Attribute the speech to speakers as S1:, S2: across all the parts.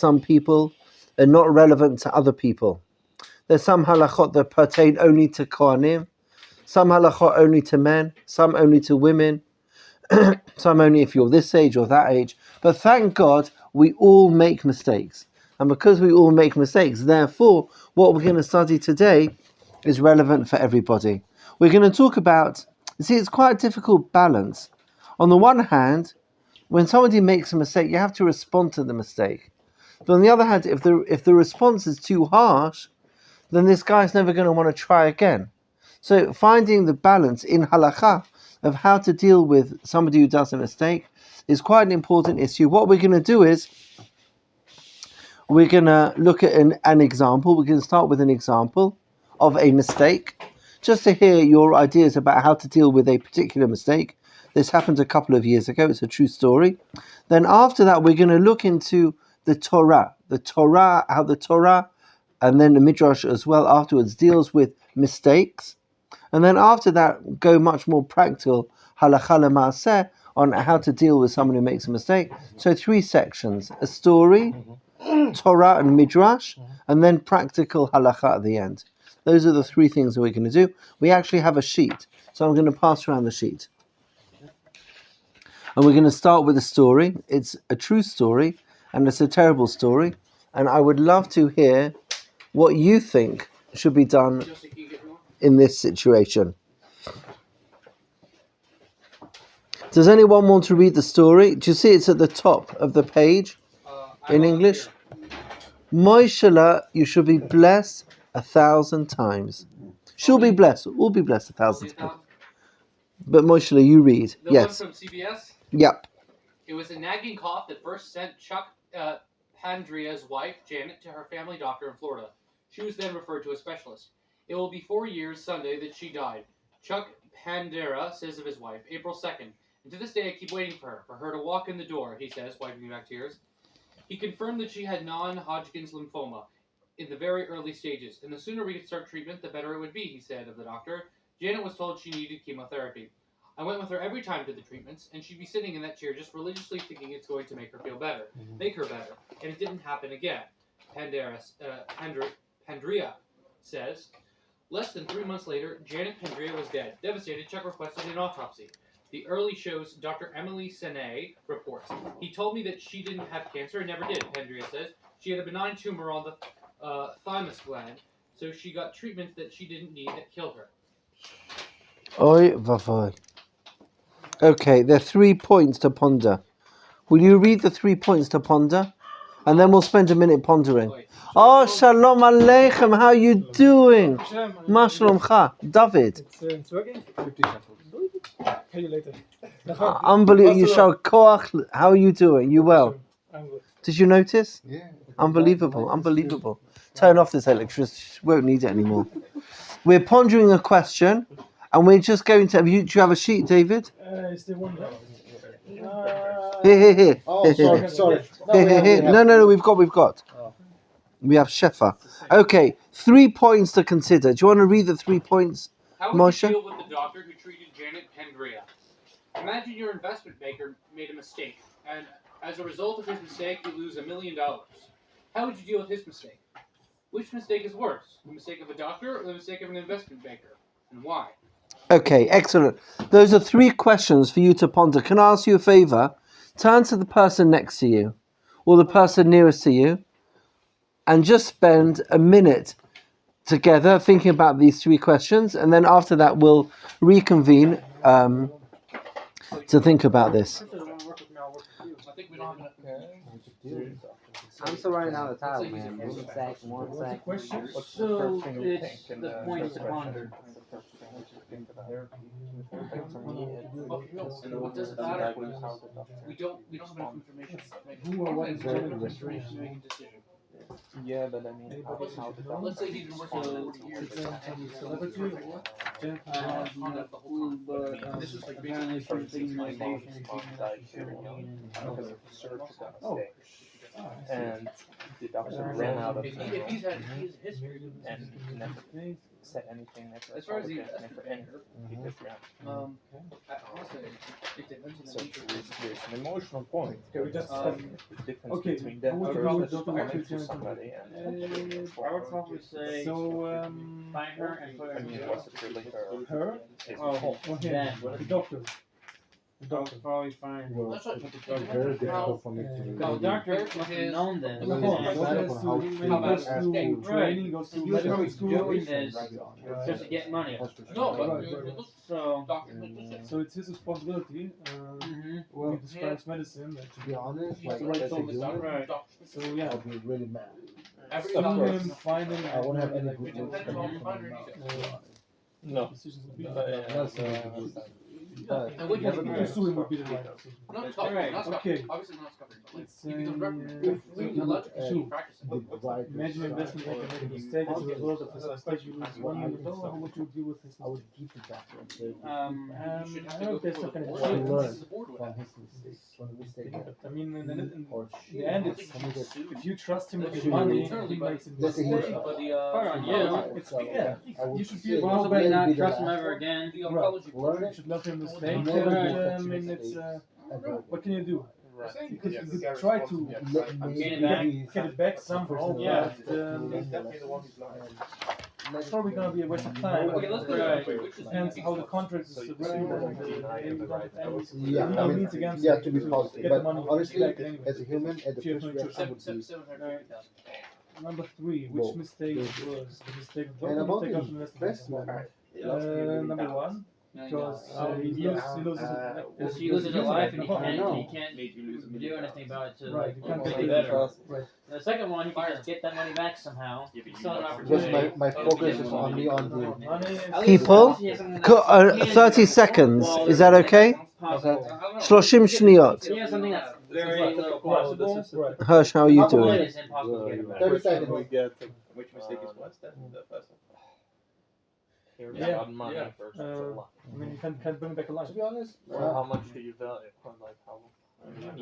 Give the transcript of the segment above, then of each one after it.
S1: some people are not relevant to other people. There's some halachot that pertain only to Kohanim, some halachot only to men, some only to women, some only if you're this age or that age. But thank God we all make mistakes. And because we all make mistakes, therefore, what we're going to study today is relevant for everybody. We're going to talk about, you see, it's quite a difficult balance. On the one hand, when somebody makes a mistake, you have to respond to the mistake. But on the other hand, if the response is too harsh, then this guy's never going to want to try again. So finding the balance in halakha of how to deal with somebody who does a mistake is quite an important issue. What we're going to do is we're going to look at an example. We're going to start with an example of a mistake, just to hear your ideas about how to deal with a particular mistake. This happened a couple of years ago. It's a true story. Then after that, we're going to look into the Torah, how the Torah, and then the Midrash as well afterwards deals with mistakes. And then after that, go much more practical, halakha l'maaseh, on how to deal with someone who makes a mistake. So 3 sections: a story, Torah and Midrash, and then practical halakha at the end. Those are the 3 things that we're going to do. We actually have a sheet, so I'm going to pass around the sheet. And we're going to start with a story. It's a true story, and it's a terrible story. And I would love to hear what you think should be done in this situation. Does anyone want to read the story? Do you see it's at the top of the page in English? Moishala, you should be blessed 1,000 times. She'll be blessed. We'll be blessed 1,000 times. But Moishala, you read.
S2: The
S1: yes.
S2: one from CBS?
S1: Yep.
S2: It was a nagging cough that first sent Chuck Pandrea's wife, Janet, to her family doctor in Florida. She was then referred to a specialist. It will be 4 years Sunday that she died. Chuck Pandera says of his wife, April 2nd. And to this day I keep waiting for her to walk in the door, he says, wiping back tears. He confirmed that she had non-Hodgkin's lymphoma in the very early stages, and the sooner we could start treatment, the better it would be, he said of the doctor. Janet was told she needed chemotherapy. I went with her every time to the treatments, and she'd be sitting in that chair just religiously thinking it's going to make her feel better, make her better, and it didn't happen again. Pandrea says. Less than 3 months later, Janet Pandrea was dead. Devastated, Chuck requested an autopsy. The early show's Dr. Emily Sene reports. He told me that she didn't have cancer and never did, Pandrea says. She had a benign tumor on the thymus gland, so she got treatments that she didn't need that killed her.
S1: Oi vavoy. Okay, there are 3 points to ponder. Will you read the 3 points to ponder? And then we'll spend a minute pondering. Oh, shalom aleichem, how are you doing? Ma shalomcha, David.
S3: It's working? 50 seconds. Pay you later.
S1: Unbelievable, Yishar Koach, how are you doing? You well?
S3: I'm good.
S1: Did you notice?
S3: Yeah.
S1: Unbelievable. Turn off this electricity, won't need it anymore. We're pondering a question, and we're just going to, do you have a sheet, David?
S3: Is there one there?
S1: Here.
S3: Oh, sorry.
S1: Here. No, we've got. We have Shefa. Okay, 3 points to consider. Do you want to read the 3 points,
S2: How would
S1: Moshe?
S2: you deal with the doctor who treated Janet Pandrea? Imagine your investment banker made a mistake, and as a result of his mistake, you lose $1 million. How would you deal with his mistake? Which mistake is worse, the mistake of a doctor or the mistake of an investment banker, and why?
S1: Okay, excellent. Those are 3 questions for you to ponder. Can I ask you a favor? Turn to the person next to you, or the person nearest to you, and just spend a minute together thinking about these 3 questions, and then after that we'll reconvene to think about this.
S4: I'm still writing down the title, man. One sec.
S2: So it's the point to ponder. What does it matter? We don't have enough information to make a decision.
S5: Yeah, but I mean,
S2: Let's say he's been working on 40 years. This is like basically
S5: my mom's died here, because of the surgery. And the doctor ran out of
S2: If he's had history.
S5: and never said anything, never
S2: As far as the
S5: apologized, never anything. He just ran.
S2: Honestly, it depends on
S5: So
S2: the nature.
S5: there's an emotional point.
S3: Okay, we just
S5: the difference
S3: okay,
S5: between that
S3: I would
S5: versus
S3: go to
S5: coming to
S3: Dr.
S5: somebody and
S6: I would probably say find her and put her
S5: I
S6: in
S5: mean,
S6: jail.
S5: was it really her?
S3: her
S5: His
S6: Oh,
S5: fault?
S3: or him,
S6: then
S3: the doctor. The
S6: I
S3: doctor.
S6: would probably find.
S7: Well,
S2: That's what
S7: it's very difficult for me to
S6: Oh,
S7: really.
S6: doctor must have known this.
S7: Really
S3: Doctor
S7: decide
S3: goes
S7: upon
S3: to
S7: how
S3: he
S7: to
S3: goes
S7: ask
S3: to
S7: you
S3: training, goes to
S6: He was
S3: medical
S6: probably
S3: school.
S6: doing this just to get money.
S2: No, but
S3: Right,
S2: you
S3: right.
S2: look
S6: So.
S2: documentation.
S3: So it's his responsibility.
S6: Mhm.
S7: Well,
S3: He prescribes medicine. That
S7: to be honest,
S2: He's
S7: like
S2: the right
S7: as a
S2: focus on
S7: human,
S6: Right.
S3: so yeah,
S7: I'll be really mad.
S2: Every
S3: sue
S7: course.
S3: him, find him.
S7: I won't have any
S3: like,
S7: good
S2: It
S7: words
S2: depends
S7: coming
S2: on
S7: from my
S2: underneath
S7: mouth.
S5: No.
S3: decisions would be.
S5: But,
S7: That's not good. But
S2: And what
S7: never
S2: you
S3: To
S7: mind.
S3: sue him would be the right decision.
S2: Not tough,
S6: Right,
S2: not tough.
S3: okay.
S2: Obviously not scuffing, but like,
S3: It's,
S2: he becomes reverend.
S3: uh,
S2: You're allowed to continue practicing.
S7: The right
S3: Imagine
S7: side.
S3: investment like a medical mistake as a result of his mistake. You lose $1 million. How would you deal with this?
S7: I would keep it that way. So
S2: You should
S3: I
S2: have to
S3: don't
S2: go
S3: think
S2: through
S3: so.
S2: a board.
S7: Should learn
S2: This is the board with
S7: from
S2: that.
S7: his mistakes. From the mistake
S3: I mean, in
S7: or
S3: the end,
S2: I
S3: it's
S2: think you should sue.
S3: if you trust him with
S7: Should
S3: your money,
S7: we-
S3: he makes a
S7: Let's say he
S3: mistake.
S7: was-
S2: But the
S6: Hard on you.
S3: It's
S7: So,
S3: yeah.
S7: I would
S3: You should
S7: say
S3: be
S6: Possibly
S7: maybe
S6: not
S7: the
S6: trust him
S7: last
S6: ever
S7: one.
S6: again.
S2: the oncology
S7: Learn
S3: You
S7: it.
S3: should let him mistake.
S7: Never
S3: But,
S7: make
S3: I
S7: such
S3: mean, it's
S7: mistakes ever.
S3: what can you do?
S5: Right.
S3: You could,
S5: Yes.
S3: you could try to
S6: getting back.
S3: get it back somehow.
S6: Yeah.
S3: But, it's probably gonna be a waste of time.
S2: Okay, let's go
S6: Right.
S2: to which is
S3: Depends how the contract is
S5: So you
S3: written.
S5: see,
S3: and
S5: deny
S3: maybe
S5: the
S3: don't
S5: right
S3: have any
S7: Yeah,
S3: legal
S7: I mean,
S3: means against
S7: yeah,
S3: it
S7: to be positive.
S3: get the
S7: But
S3: money
S7: honestly,
S3: back anyway.
S7: as a human, at the
S3: If you have
S7: first
S3: no
S7: reaction would be,
S2: 750,000.
S3: Number 3, which
S7: Well,
S3: mistake
S7: the-
S3: was the mistake of
S7: and
S3: doctor,
S7: about
S3: mistake of
S7: the
S3: investigation?
S7: investment,
S3: Number 1, because he loses
S6: Because he loses a life and he
S7: I know.
S6: can't do anything about it to
S3: Right,
S6: like
S3: you can't
S6: make
S3: do
S6: it
S3: it.
S6: better.
S3: Right.
S6: And the second one, he can just get that money back somehow. Still an
S7: because
S6: opportunity.
S7: my focus is only on the
S3: Money is
S6: At least
S1: People,
S6: he has something
S1: Co-
S6: that's tangible.
S1: 30 seconds. Is that okay?
S6: Possible.
S1: 30 שניות.
S6: He has something that's very little possible.
S3: right.
S1: Hirsch, how are you
S6: One
S1: doing?
S6: is impossible to get back.
S7: 30 seconds.
S5: Which mistake is less than the first one? Cares
S3: Yeah.
S5: about money
S2: Yeah.
S5: versus
S3: Uh,
S5: a lot.
S3: I mean, you can't bring back a life.
S7: To be honest,
S5: So how much do you value? Or like how?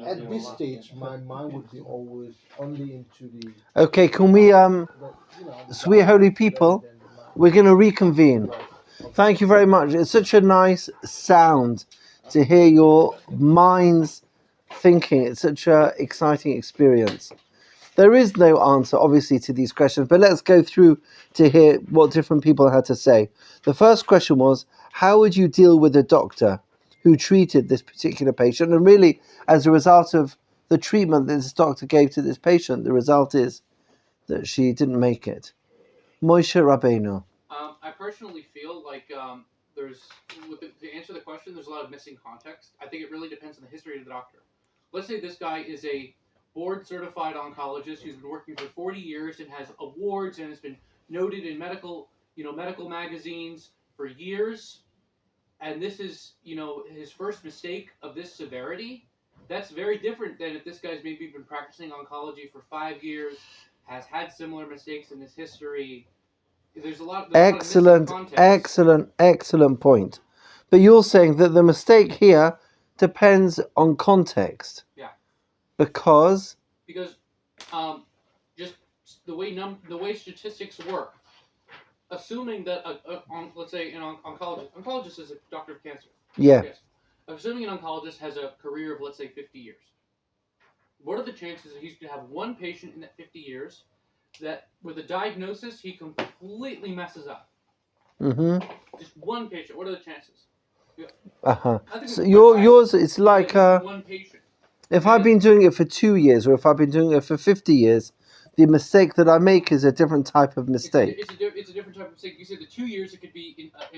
S7: at this stage, my mind would be always only into the.
S1: Okay, can we,
S7: the,
S1: sweet holy people, we're going to reconvene. Thank you very much. It's such a nice sound to hear your minds thinking. It's such an exciting experience. There is no answer, obviously, to these questions, but let's go through to hear what different people had to say. The first question was, how would you deal with a doctor who treated this particular patient? And really, as a result of the treatment that this doctor gave to this patient, the result is that she didn't make it. Moshe Rabbeinu.
S2: I personally feel like there's, to answer the question, there's a lot of missing context. I think it really depends on the history of the doctor. Let's say this guy is a board-certified oncologist who's been working for 40 years and has awards and has been noted in medical magazines for years, and this is, his first mistake of this severity. That's very different than if this guy's maybe been practicing oncology for 5 years, has had similar mistakes in his history. There's a lot of
S1: Excellent,
S2: missing context.
S1: excellent point. But you're saying that the mistake here depends on context.
S2: Yeah.
S1: Because
S2: just the way statistics work, assuming that let's say an oncologist is a doctor of cancer.
S1: yeah,
S2: Yes. Assuming an oncologist has a career of, let's say, 50 years. What are the chances that he's going to have one patient in that 50 years that, with a diagnosis, he completely messes up? Just one patient. What are the chances? I think
S1: So
S2: it's
S1: yours, it's like
S2: one patient.
S1: if I've been doing it for 2 years, or if I've been doing it for 50 years, the mistake that I make is a different type of mistake.
S2: It's a different type of mistake. You said the 2 years, it could be a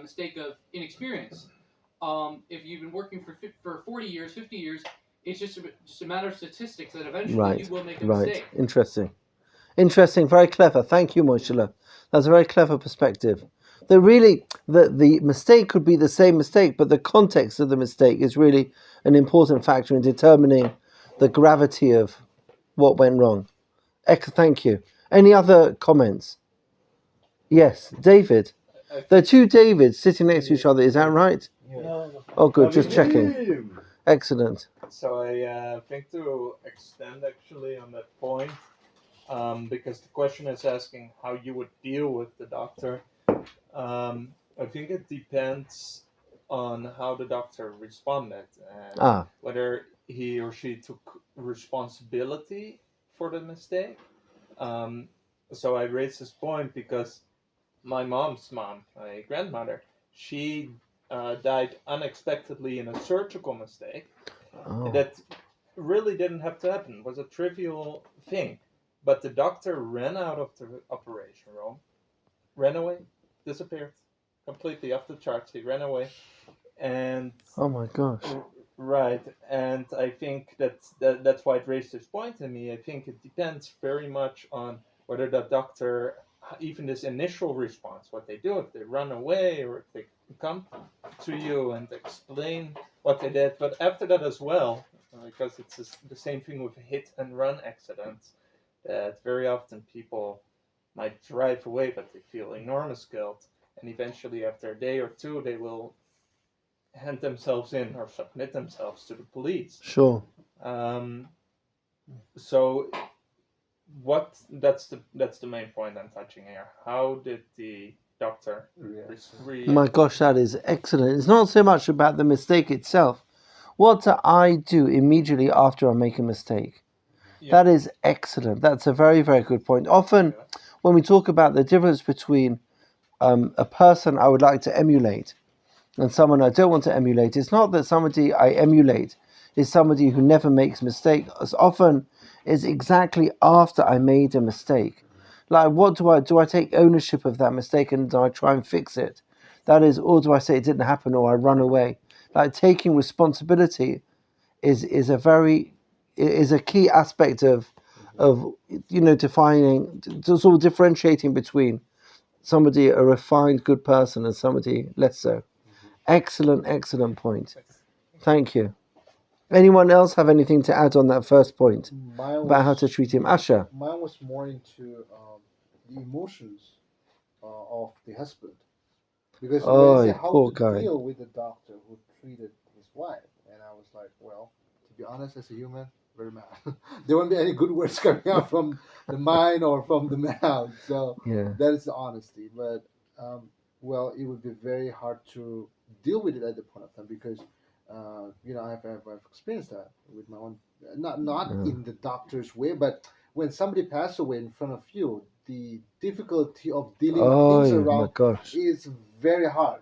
S2: mistake of inexperience. If you've been working for 40 years, 50 years, it's just a matter of statistics that eventually you will make a mistake.
S1: Interesting, very clever. Thank you, Moshela. That's a very clever perspective. The mistake could be the same mistake, but the context of the mistake is really an important factor in determining the gravity of what went wrong. Thank you. Any other comments? Yes, David. There are two Davids sitting next to each other, is that right?
S3: No.
S1: Oh, good, just checking. Excellent.
S5: So I think to extend actually on that point, because the question is asking how you would deal with the doctor. I think it depends on how the doctor responded and whether he or she took responsibility for the mistake. So I raised this point because my mom's mom, my grandmother, she died unexpectedly in a surgical mistake that really didn't have to happen. It was a trivial thing. But the doctor ran out of the operation room, ran away, disappeared, completely off the charts. He ran away. And
S1: oh my gosh.
S5: Right. And I think that's why it raised this point in me. I think it depends very much on whether the doctor, even this initial response, what they do, if they run away or if they come to you and explain what they did. But after that as well, because it's the same thing with hit and run accidents, that very often people might drive away, but they feel enormous guilt. And eventually, after a day or two, they will hand themselves in or submit themselves to the police.
S1: Sure.
S5: So that's the main point I'm touching here. How did the doctor react?
S1: My gosh, that is excellent. It's not so much about the mistake itself. What do I do immediately after I make a mistake? Yeah. That is excellent. That's a very, very good point. Often when we talk about the difference between a person I would like to emulate and someone I don't want to emulate, it's not that somebody I emulate is somebody who never makes mistakes. As often is exactly after I made a mistake. Like, what do I take ownership of that mistake and do I try and fix it? That is, or do I say it didn't happen or I run away? Like, taking responsibility is a key aspect of defining, sort of differentiating between somebody a refined good person and somebody less so. Excellent point. Thank you. Anyone else have anything to add on that first point about how to treat him? Asher?
S7: Mine was more into the emotions of the husband. Because when they say how to deal with the doctor who treated his wife, and I was like, well, to be honest, as a human, very mad. There won't be any good words coming out from the mind or from the mouth. So that is the honesty. But well, it would be very hard to deal with it at the point of time because I've experienced that with my own, not in the doctor's way, but when somebody passes away in front of you, the difficulty of dealing with things around is very hard.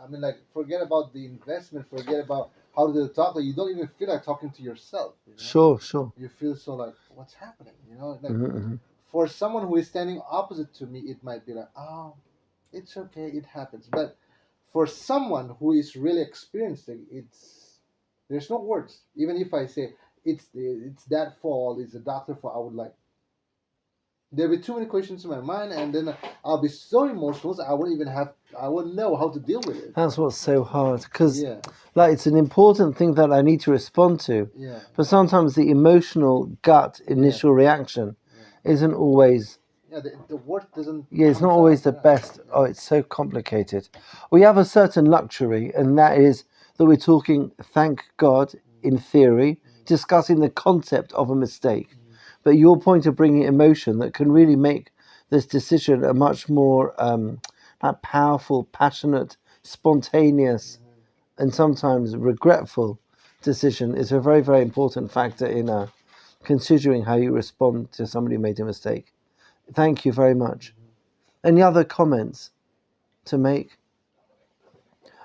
S7: I mean, like, forget about the investment, forget about how to talk. You don't even feel like talking to yourself.
S1: Sure.
S7: You feel so like, what's happening? Like for someone who is standing opposite to me, it might be like, oh, it's okay, it happens. But for someone who is really experiencing, there's no words. Even if I say it's that fault, it's the doctor's fault, I would like. There'll be too many questions in my mind, and then I'll be so emotional. So I wouldn't know how to deal with it.
S1: That's what's so hard, because like, it's an important thing that I need to respond to.
S7: Yeah.
S1: But sometimes the emotional gut initial reaction isn't always.
S7: Yeah, the word doesn't.
S1: Yeah, it's not always the best. Oh, it's so complicated. We have a certain luxury, and that is that we're talking, thank God, in theory, discussing the concept of a mistake. But your point of bringing emotion that can really make this decision a much more powerful, passionate, spontaneous, and sometimes regretful decision is a very, very important factor in considering how you respond to somebody who made a mistake. Thank you very much. Any other comments to make?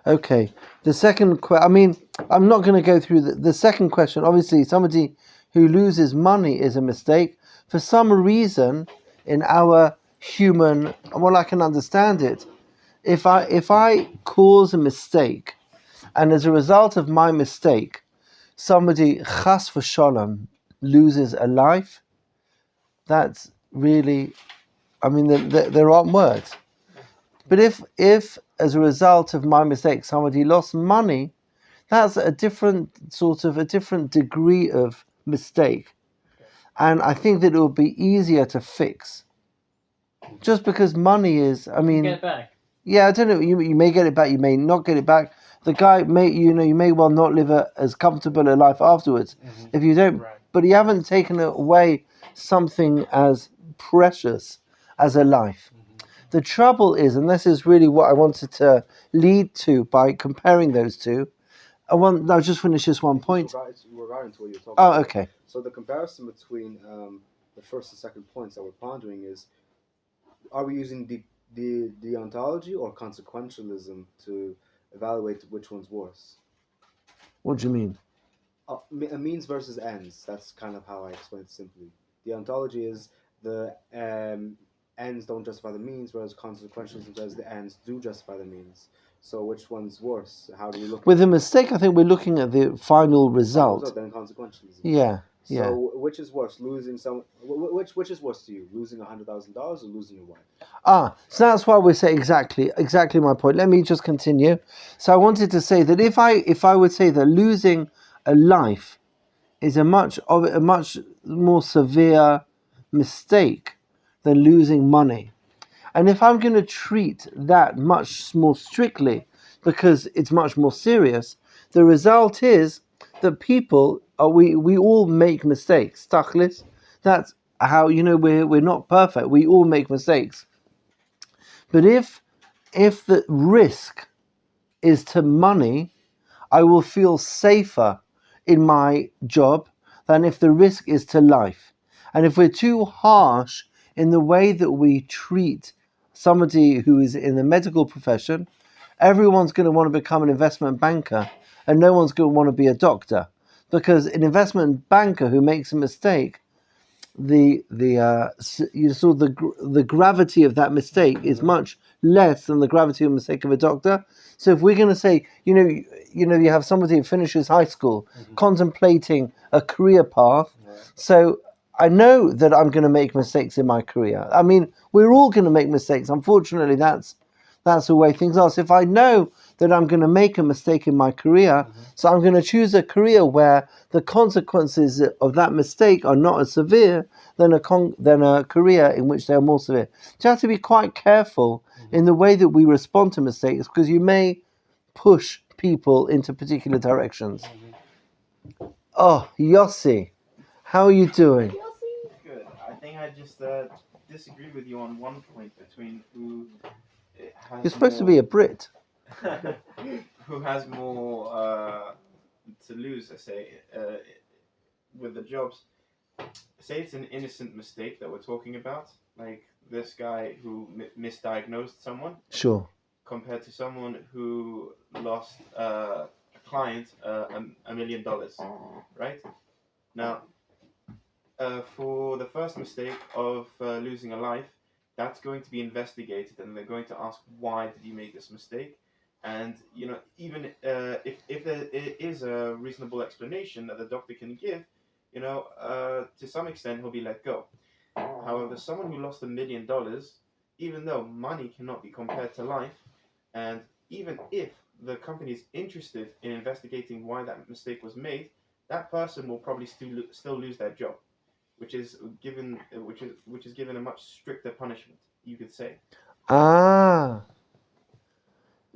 S1: Okay. The second question, I'm not going to go through the second question. Obviously, somebody who loses money is a mistake. For some reason, in our human, I can understand it. If I cause a mistake, and as a result of my mistake, somebody, chas v'sholom, loses a life, that's really, there aren't words. But if as a result of my mistake somebody lost money, that's a different degree of mistake. And I think that it will be easier to fix. Just because money is,
S6: get it back.
S1: Yeah, I don't know, you may get it back, you may not get it back. the guy you may well not live as comfortable a life afterwards if you don't.
S5: Right.
S1: But you haven't taken away something as precious as a life. The trouble is, and this is really what I wanted to lead to by comparing those two. I'll just finish this one point.
S8: Regarding to what you're talking
S1: Oh,
S8: about.
S1: okay.
S8: So the comparison between the first and second points that we're pondering is: are we using the ontology or consequentialism to evaluate which one's worse?
S1: What do you mean?
S8: A means versus ends. That's kind of how I explain it simply. The ontology is the ends don't justify the means, whereas consequentialism says the ends do justify the means. So which one's worse? How do we look?
S1: With a mistake, I think we're looking at the final result.
S8: Then consequentialism.
S1: Yeah.
S8: So which is worse? Losing some? Which is worse to you? Losing $100,000 or losing your wife?
S1: So that's why we say exactly my point. Let me just continue. So I wanted to say that if I would say that losing a life is a much more severe mistake than losing money, and if I'm going to treat that much more strictly because it's much more serious, the result is that people we all make mistakes. Tachlis, that's how we're not perfect. We all make mistakes. But if the risk is to money, I will feel safer in my job than if the risk is to life. And if we're too harsh in the way that we treat somebody who is in the medical profession, everyone's going to want to become an investment banker and no one's going to want to be a doctor. Because an investment banker who makes a mistake, the gravity of that mistake is much less than the gravity of the mistake of a doctor. So if we're going to say, you have somebody who finishes high school contemplating a career path, so I know that I'm going to make mistakes in my career. I mean, we're all going to make mistakes. Unfortunately, that's the way things are. So if I know that I'm going to make a mistake in my career, so I'm going to choose a career where the consequences of that mistake are not as severe than a career in which they are more severe. So you have to be quite careful in the way that we respond to mistakes, because you may push people into particular directions. Oh, Yossi, how are you doing?
S6: Good. I think I just disagree with you on one point between who has
S1: You're supposed to be a Brit.
S6: who has more to lose, I say, with the jobs. Say it's an innocent mistake that we're talking about, like this guy who misdiagnosed someone.
S1: Sure.
S6: Compared to someone who lost a client $1 million, right? Now, for the first mistake of losing a life, that's going to be investigated, and they're going to ask, why did you make this mistake? And even if there is a reasonable explanation that the doctor can give, to some extent he'll be let go. However, someone who lost $1 million, even though money cannot be compared to life, and even if the company is interested in investigating why that mistake was made, that person will probably still lose their job, which is given a much stricter punishment, you could say.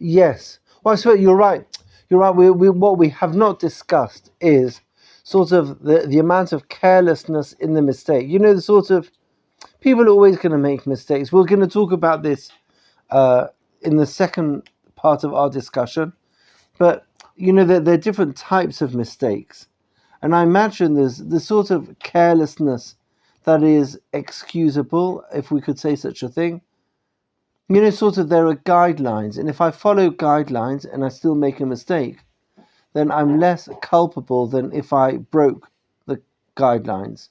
S1: Yes. Well, I suppose you're right. You're right. What we have not discussed is sort of the amount of carelessness in the mistake. The sort of people are always going to make mistakes. We're going to talk about this in the second part of our discussion. But, there are different types of mistakes. And I imagine there's the sort of carelessness that is excusable, if we could say such a thing. Sort of there are guidelines. And if I follow guidelines and I still make a mistake, then I'm less culpable than if I broke the guidelines.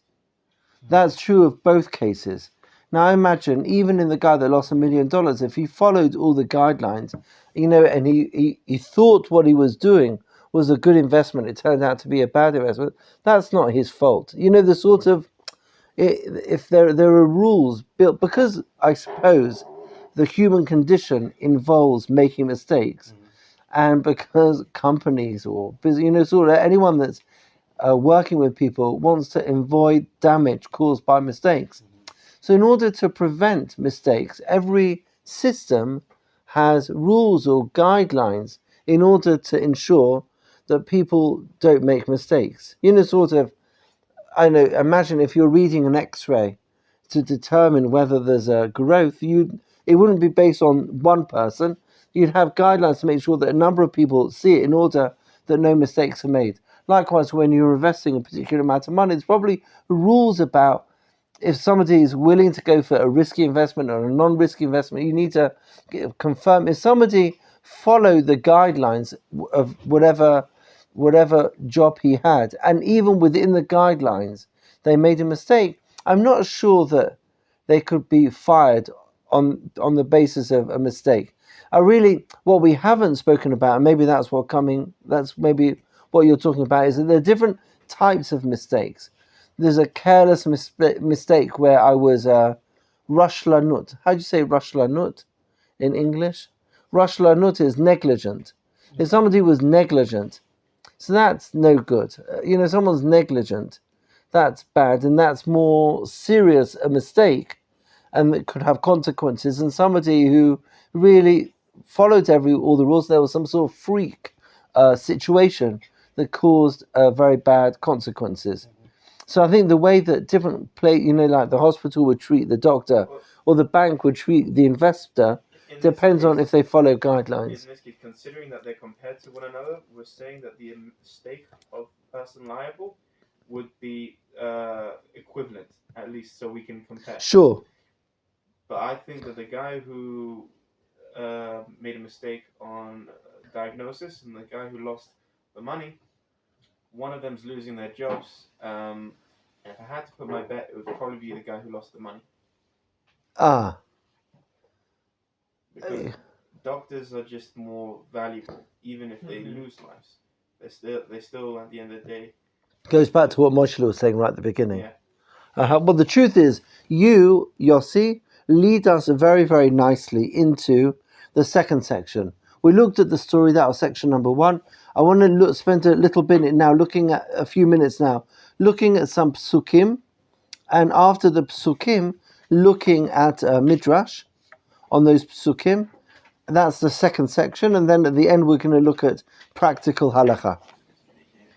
S1: That's true of both cases. Now, I imagine even in the guy that lost $1 million, if he followed all the guidelines, and he thought what he was doing was a good investment, it turned out to be a bad investment, that's not his fault. The sort of, if there are rules built, because I suppose the human condition involves making mistakes, and because companies or sort of anyone that's working with people wants to avoid damage caused by mistakes. So in order to prevent mistakes, every system has rules or guidelines in order to ensure that people don't make mistakes. Imagine if you're reading an X-ray to determine whether there's a growth, it wouldn't be based on one person. You'd have guidelines to make sure that a number of people see it in order that no mistakes are made. Likewise, when you're investing a particular amount of money, there's probably rules about if somebody is willing to go for a risky investment or a non-risky investment. You need to confirm if somebody followed the guidelines of whatever job he had, and even within the guidelines they made a mistake, I'm not sure that they could be fired on the basis of a mistake. What we haven't spoken about, and maybe that's maybe what you're talking about, is that there are different types of mistakes. There's a careless mistake where I was rashlanut. How do you say rashlanut in English? Rashlanut is negligent. If somebody was negligent, so that's no good. Someone's negligent, that's bad, and that's more serious a mistake, and it could have consequences than somebody who really followed all the rules. There was some sort of freak situation that caused very bad consequences. So I think the way that different like the hospital would treat the doctor or the bank would treat the investor depends on if they follow guidelines.
S6: In this case, considering that they're compared to one another, we're saying that the mistake of person liable would be equivalent, at least, so we can compare.
S1: Sure.
S6: But I think that the guy who made a mistake on diagnosis and the guy who lost the money, one of them's losing their jobs. If I had to put my bet, it would probably be the guy who lost the money. Because doctors are just more valuable, even if they lose lives. They're still at the end of the day.
S1: Goes back to what Moshe was saying right at the beginning.
S6: Yeah.
S1: Well, the truth is, you, Yossi, lead us very, very nicely into the second section. We looked at the story, that was section number 1. I want to spend a little bit now, looking at a few minutes now, looking at some psukim, and after the psukim, looking at Midrash on those psukim. That's the second section, and then at the end we're going to look at practical halacha.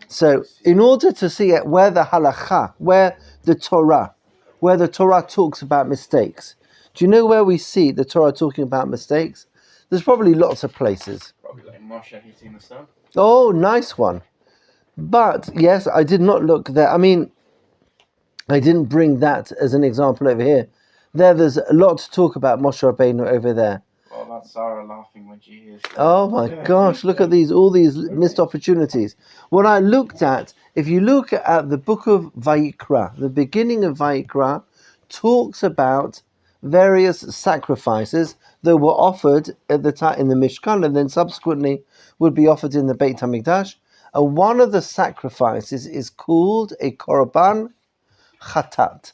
S1: So, in order to see where the halacha, where the Torah talks about mistakes, do you know where we see the Torah talking about mistakes? There's probably lots of places.
S6: Probably like Moshe hitting the stone.
S1: Oh, nice one. But, yes, I did not look there. I mean, I didn't bring that as an example over here. There's a lot to talk about Moshe Rabbeinu over there.
S6: Well, that's Sarah laughing when she hears that.
S1: Oh my gosh, look at all these missed opportunities. What I looked at, if you look at the book of Vayikra, the beginning of Vayikra talks about various sacrifices that were offered at the time in the Mishkan and then subsequently would be offered in the Beit HaMikdash. And one of the sacrifices is called a Korban Chatat.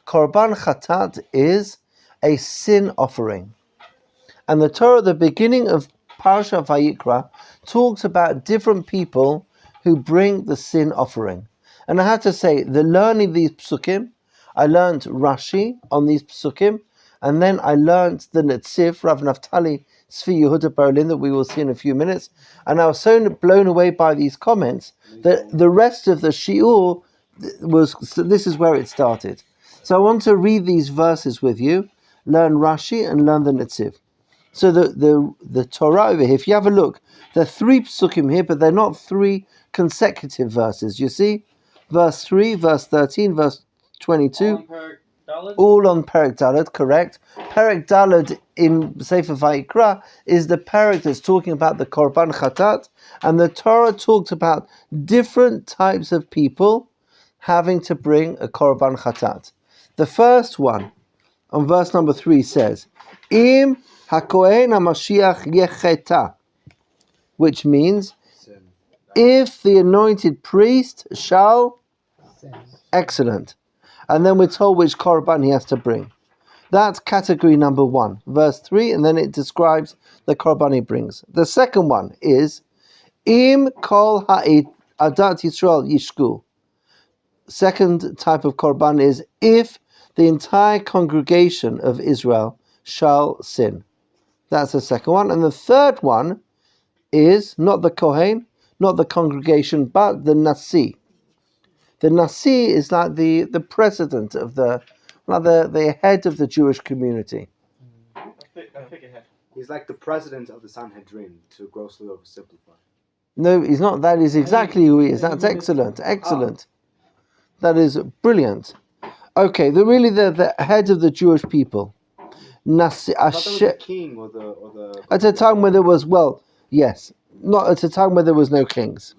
S1: Korban Chatat is a sin offering. And the Torah at the beginning of Parashat Vayikra talks about different people who bring the sin offering. And I have to say, the learning these psukim, I learned Rashi on these psukim, and then I learned the Netziv, Rav Naftali Tzvi Yehuda Berlin, that we will see in a few minutes. And I was so blown away by these comments that the rest of the shiur this is where it started. So I want to read these verses with you, learn Rashi and learn the Netziv. So the Torah over here, if you have a look, there are 3 psukim here, but they're not 3 consecutive verses. You see? Verse 3, verse 13, verse 22. All on Perek Daled, correct. Perek Daled in Sefer Vayikra is the Perek that's talking about the Korban Chatat, and the Torah talks about different types of people having to bring a Korban Chatat. The first one, on verse number 3, says, Im HaKohen HaMashiach Yecheta, which means, if the anointed priest shall, excellent. And then we're told which korban he has to bring. That's category number 1, verse 3, and then it describes the korban he brings. The second one is, Im kol ha'adat Yisrael yishku. Second type of korban is, if the entire congregation of Israel shall sin. That's the second one. And the third one is not the Kohen, not the congregation, but the Nasi. The Nasi is like the president of the head of the Jewish community.
S8: He's like the president of the Sanhedrin, to grossly oversimplify.
S1: No, he's not. That is exactly who he is. That's excellent. That is brilliant. Okay, the head of the Jewish people. Nasi,
S8: the king or the
S1: at a time when there was, not at a time where there was no kings.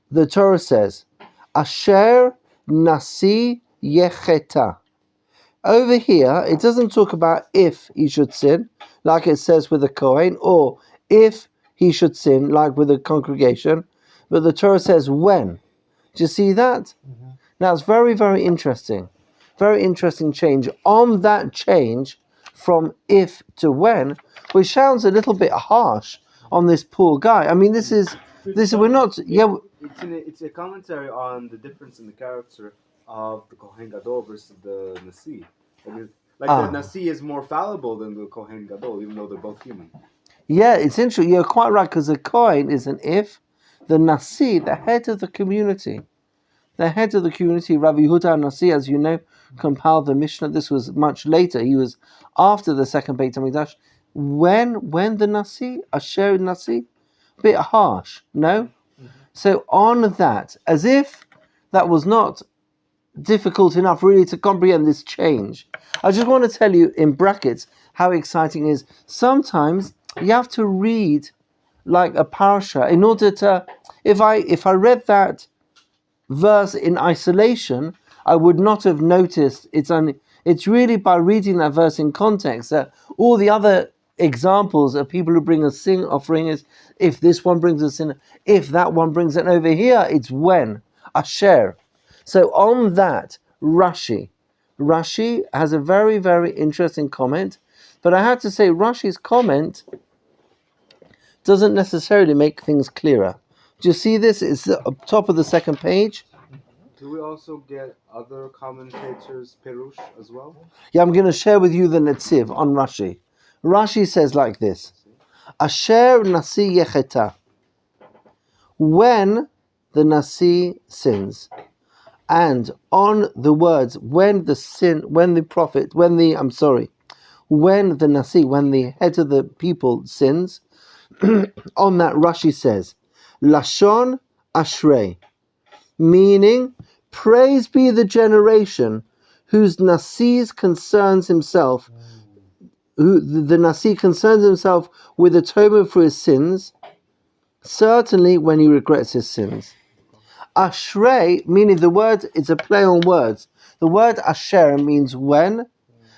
S1: The Torah says, Asher Nasi Yecheta. Over here, it doesn't talk about if he should sin, like it says with the Kohen, or if he should sin, like with the congregation, but the Torah says when. Do you see that? Mm-hmm. Now it's very, very interesting. Very interesting change. On that change from if to when, which sounds a little bit harsh on this poor guy. I mean, we're not,
S8: It's a commentary on the difference in the character of the Kohen Gadol versus the Nasi. The Nasi is more fallible than the Kohen Gadol, even though they're both human.
S1: Yeah, it's interesting. You're quite right, because the Kohen is an if, the Nasi, the head of the community. The head of the community, Rabbi Yehuda Nasi, as you know, compiled the Mishnah. This was much later. He was after the second Beit HaMikdash. When the Nasi, Asher Nasi, a bit harsh, no? Mm-hmm. So on that, as if that was not difficult enough really to comprehend this change, I just want to tell you in brackets how exciting it is. Sometimes you have to read like a parasha in order to, if I read that verse in isolation, I would not have noticed it's really by reading that verse in context that all the other examples of people who bring a sin offering is if this one brings a sin, if that one brings it. Over here it's when, Asher. So on that, Rashi has a very, very interesting comment, but I have to say Rashi's comment doesn't necessarily make things clearer. Do you see this? It's the top of the second page.
S8: Do we also get other commentators' Perush as well?
S1: Yeah, I'm going to share with you the Netziv on Rashi. Rashi says like this: Asher Nasi Yecheta. When the Nasi sins, and on the words when the Nasi, when the head of the people sins, on that Rashi says, Lashon Ashrei, meaning, praise be the generation whose Nasi concerns himself, the Nasi concerns himself with atonement for his sins, certainly when he regrets his sins. Ashrei, meaning the word, it's a play on words. The word Asher means when,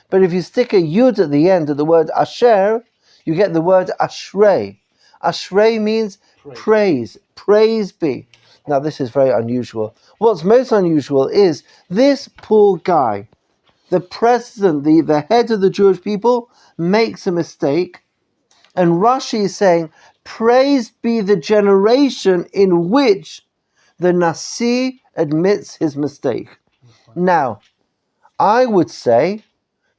S1: but if you stick a yud at the end of the word Asher, you get the word Ashrei. Ashrei means praise be. Now this is very unusual. What's most unusual is this poor guy, the president, the head of the Jewish people, makes a mistake, and Rashi is saying, praise be the generation in which the Nasi admits his mistake. Now, I would say,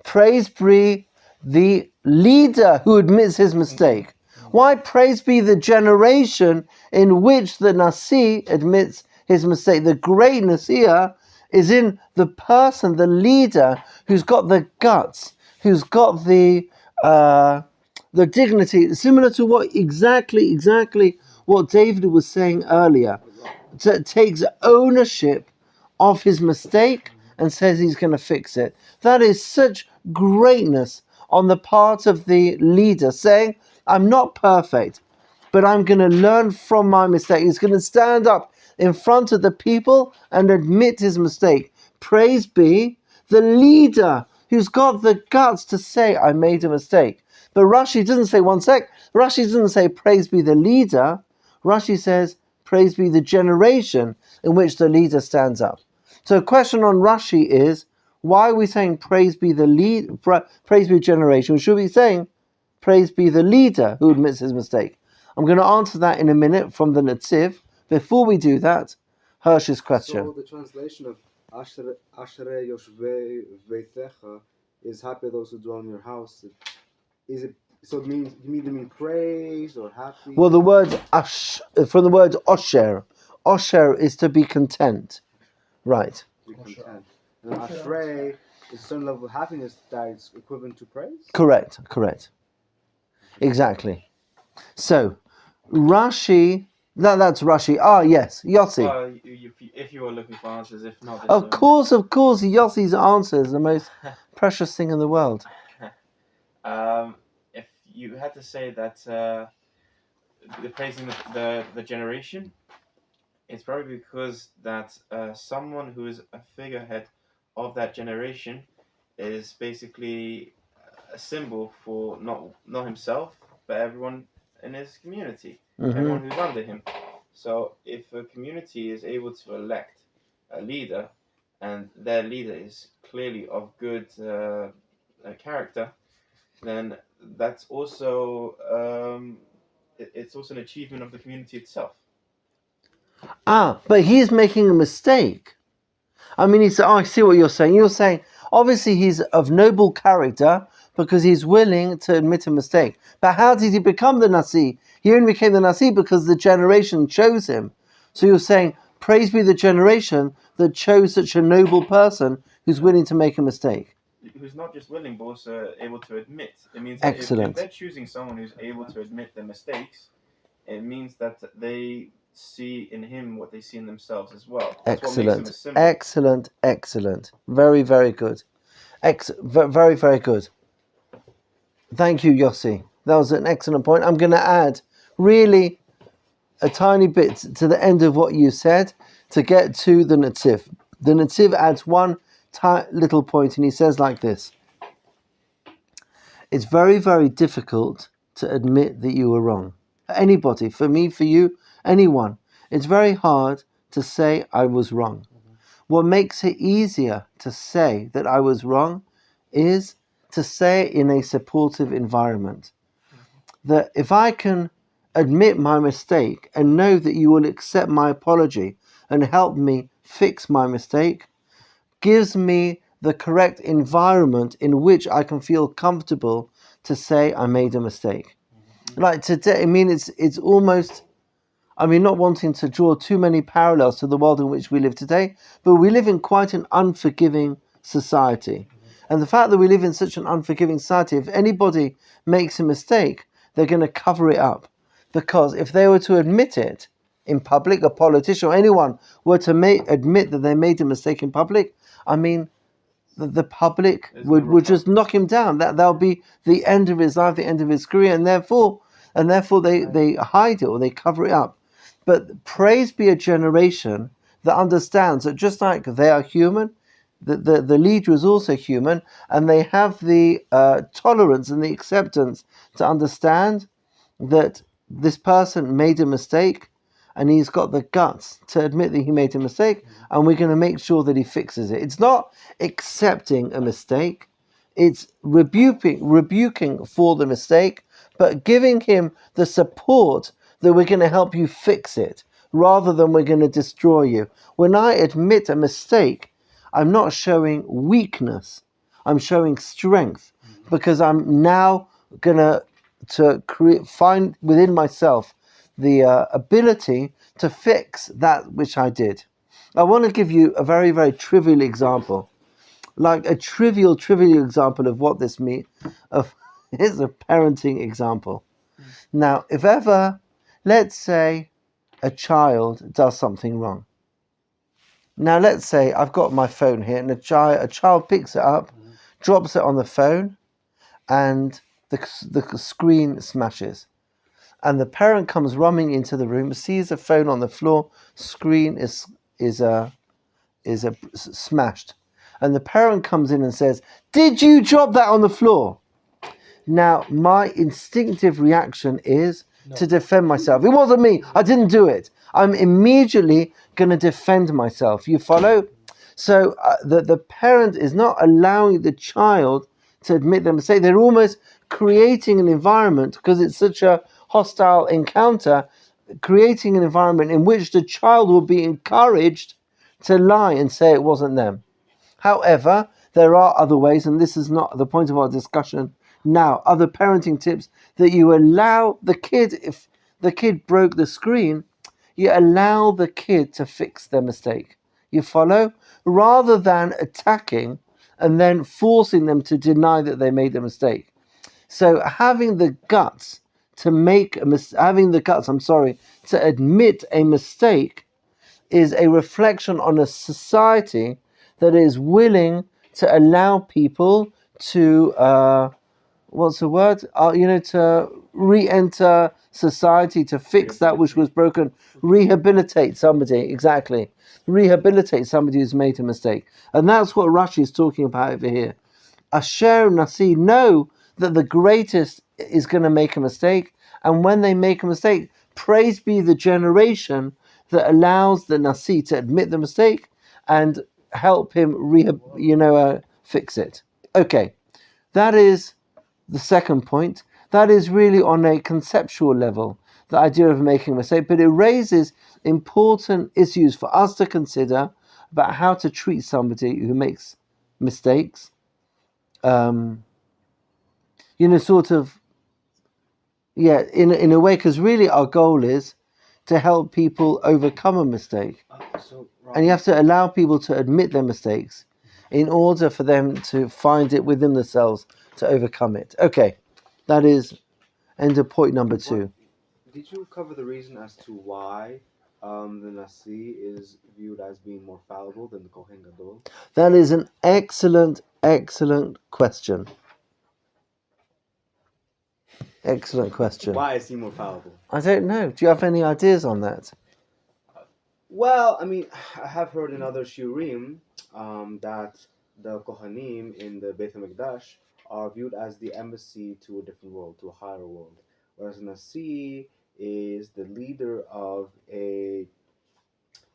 S1: praise be the leader who admits his mistake. Why praise be the generation in which the Nasi admits his mistake? The greatness here is in the person, the leader, who's got the guts, who's got the dignity, similar to what exactly what David was saying earlier. Takes ownership of his mistake and says he's going to fix it. That is such greatness on the part of the leader, saying, I'm not perfect, but I'm going to learn from my mistake. He's going to stand up in front of the people and admit his mistake. Praise be the leader who's got the guts to say, I made a mistake. But Rashi doesn't say, Rashi doesn't say, praise be the leader. Rashi says, praise be the generation in which the leader stands up. So a question on Rashi is, why are we saying praise be the praise be generation? We should be saying praise be the leader who admits his mistake. I'm going to answer that in a minute from the Netziv. Before we do that, Hirsch's question.
S8: So the translation of Ashrei Yoshvei Veitecha is happy those who dwell in your house. Is it So it means, you either mean praise or happy?
S1: Well, the word from the word osher. Osher is to be content. Right.
S8: To be content. And ashrei is a certain level of happiness that is equivalent to praise?
S1: Correct. Exactly. So, Rashi, that's Rashi. Yes, Yossi.
S6: Well, if you were looking for answers, if not...
S1: Of course, Yossi's answer is the most precious thing in the world.
S6: If you had to say that the praising the generation, it's probably because that someone who is a figurehead of that generation is basically a symbol for not himself, but everyone in his community, everyone who's under him. So if a community is able to elect a leader, and their leader is clearly of good character, then that's also it's also an achievement of the community itself.
S1: But he's making a mistake. I mean, I see what you're saying. You're saying, obviously, he's of noble character because he's willing to admit a mistake. But how did he become the Nasi? He only became the Nasi because the generation chose him. So you're saying, praise be the generation that chose such a noble person who's willing to make a mistake.
S6: Who's not just willing, but also able to admit. It means that if they're choosing someone who's able to admit their mistakes, it means that they see in him what they see in themselves as well. That's
S1: Excellent. Very, very good. Very, very good. Thank you, Yossi. That was an excellent point. I'm going to add really a tiny bit to the end of what you said to get to the Netziv. The Netziv adds one little point, and he says like this: it's very, very difficult to admit that you were wrong. Anybody, for me, for you, anyone, it's very hard to say I was wrong. What makes it easier to say that I was wrong is to say it in a supportive environment. That if I can admit my mistake and know that you will accept my apology and help me fix my mistake, gives me the correct environment in which I can feel comfortable to say I made a mistake. Like today, I mean, it's almost, I mean, not wanting to draw too many parallels to the world in which we live today, but we live in quite an unforgiving society. And the fact that we live in such an unforgiving society, if anybody makes a mistake, they're going to cover it up. Because if they were to admit it in public, a politician or anyone were to admit that they made a mistake in public, I mean, the public would just knock him down. That'll be the end of his life, the end of his career, and therefore they hide it or they cover it up. But praise be a generation that understands that just like they are human, the leader is also human, and they have the tolerance and the acceptance to understand that this person made a mistake, and he's got the guts to admit that he made a mistake, and we're going to make sure that he fixes it. It's not accepting a mistake, it's rebuking for the mistake, but giving him the support that we're going to help you fix it, rather than we're going to destroy you. When I admit a mistake, I'm not showing weakness, I'm showing strength, because I'm now going to find within myself the ability to fix that which I did. I want to give you a very, very trivial example, like a trivial example of what this means. Here's a parenting example. Now, if ever, let's say, a child does something wrong. Now, let's say I've got my phone here, and a child picks it up, drops it on the phone, and the screen smashes. And the parent comes running into the room, sees the phone on the floor, screen is smashed. And the parent comes in and says, "Did you drop that on the floor?" Now, my instinctive reaction is to defend myself. It wasn't me. I didn't do it. I'm immediately going to defend myself. You follow? So the parent is not allowing the child to admit their mistake. They're almost creating an environment, because it's such a hostile encounter, creating an environment in which the child will be encouraged to lie and say it wasn't them. However, there are other ways, and this is not the point of our discussion Now, other parenting tips that you allow the kid, if the kid broke the screen, you allow the kid to fix their mistake. You follow? Rather than attacking and then forcing them to deny that they made the mistake. So having the guts to to admit a mistake is a reflection on a society that is willing to allow people to to re-enter society, to fix that which was broken, rehabilitate somebody, exactly. Rehabilitate somebody who's made a mistake. And that's what Rashi is talking about over here. Asher Nasi know that the greatest is going to make a mistake, and when they make a mistake, praise be the generation that allows the Nasi to admit the mistake and help him fix it. Okay, that is the second point. That is really on a conceptual level, the idea of making a mistake, but it raises important issues for us to consider about how to treat somebody who makes mistakes. In a way, because really our goal is to help people overcome a mistake. And you have to allow people to admit their mistakes in order for them to find it within themselves to overcome it. Okay, that is end of point number 2.
S8: Did you cover the reason as to why the Nasi is viewed as being more fallible than the Kohen Gadol?
S1: That is an excellent question. Excellent question.
S8: Why is he more fallible?
S1: I don't know. Do you have any ideas on that?
S8: Well, I mean, I have heard in other shiurim that the Kohanim in the Beit HaMikdash are viewed as the embassy to a different world, to a higher world, whereas Nasi is the leader of a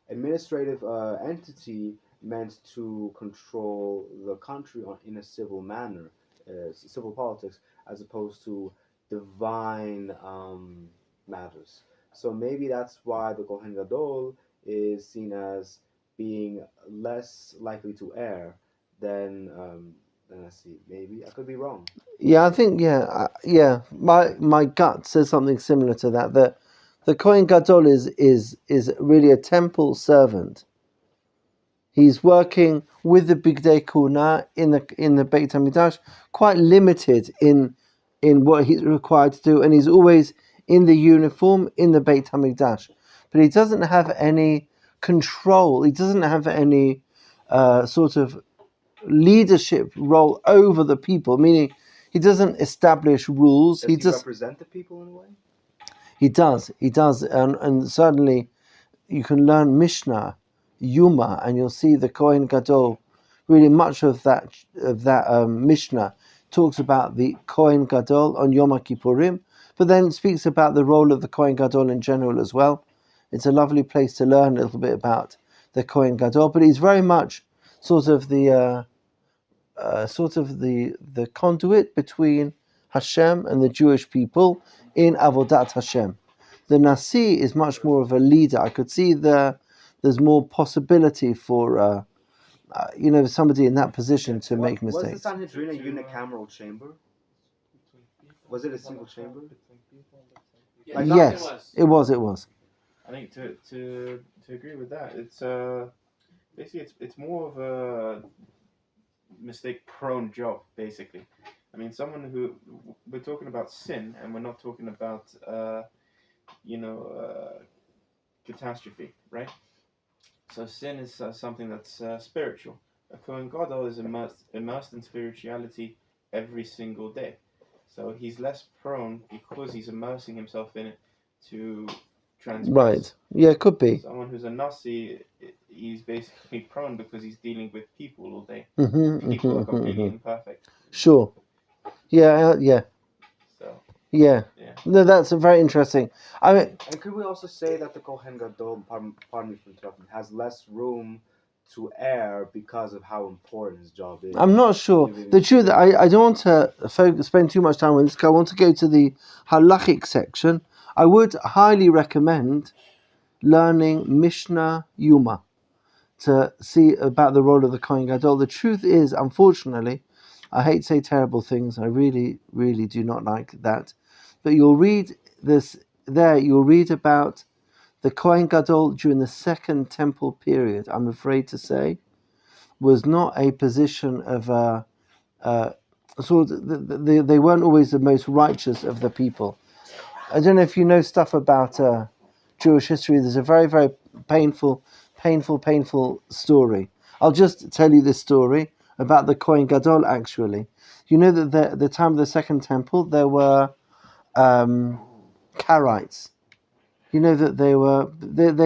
S8: administrative entity meant to control the country in a civil manner, civil politics, as opposed to divine matters. So maybe that's why the Kohen Gadol is seen as being less likely to err than Nasi. Maybe I could be wrong.
S1: Yeah, I think My gut says something similar to that. That the Kohen Gadol is really a temple servant. He's working with the Bigdei Kuna in the Beit HaMikdash, quite limited in what he's required to do, and he's always in the uniform in the Beit HaMikdash. But he doesn't have any control. He doesn't have any sort of leadership role over the people, meaning he doesn't establish rules.
S8: Does he just represent the people in a way?
S1: He does, and certainly you can learn Mishnah, Yuma, and you'll see the Kohen Gadol. Really, much of that Mishnah talks about the Kohen Gadol on Yom Kippurim, but then it speaks about the role of the Kohen Gadol in general as well. It's a lovely place to learn a little bit about the Kohen Gadol, but he's very much sort of the conduit between Hashem and the Jewish people in Avodat Hashem. The Nasi is much more of a leader. I could see there's more possibility for somebody in that position to make mistakes.
S8: Was the Sanhedrin a unicameral chamber? Was it a single chamber?
S1: Yes, it was.
S6: I think to agree with that, it's basically it's more of a mistake-prone job. Basically, I mean, someone who we're talking about sin, and we're not talking about catastrophe, right? So sin is something that's spiritual. A Kohen Gadol is immersed in spirituality every single day. So he's less prone, because he's immersing himself in it, to transgress.
S1: Right. Yeah, it could be.
S6: Someone who's a Nasi, he's basically prone because he's dealing with people all day. People are completely imperfect.
S1: Sure. Yeah.
S6: So.
S1: Yeah. No, that's very interesting. I mean,
S8: and could we also say that the Kohen Gadol, pardon me for interrupting, has less room to err because of how important his job is?
S1: I'm not sure. The truth, I don't want to spend too much time on this, because I want to go to the halachic section. I would highly recommend learning Mishnah Yuma to see about the role of the Kohen Gadol. The truth is, unfortunately, I hate to say terrible things. I really, really do not like that. But you'll read this there. You'll read about the Kohen Gadol during the Second Temple period. I'm afraid to say, was not a position of sort of, they weren't always the most righteous of the people. I don't know if you know stuff about Jewish history. There's a very, very painful story. I'll just tell you this story about the Kohen Gadol. Actually, you know that at the time of the Second Temple there were Karaites. You know that they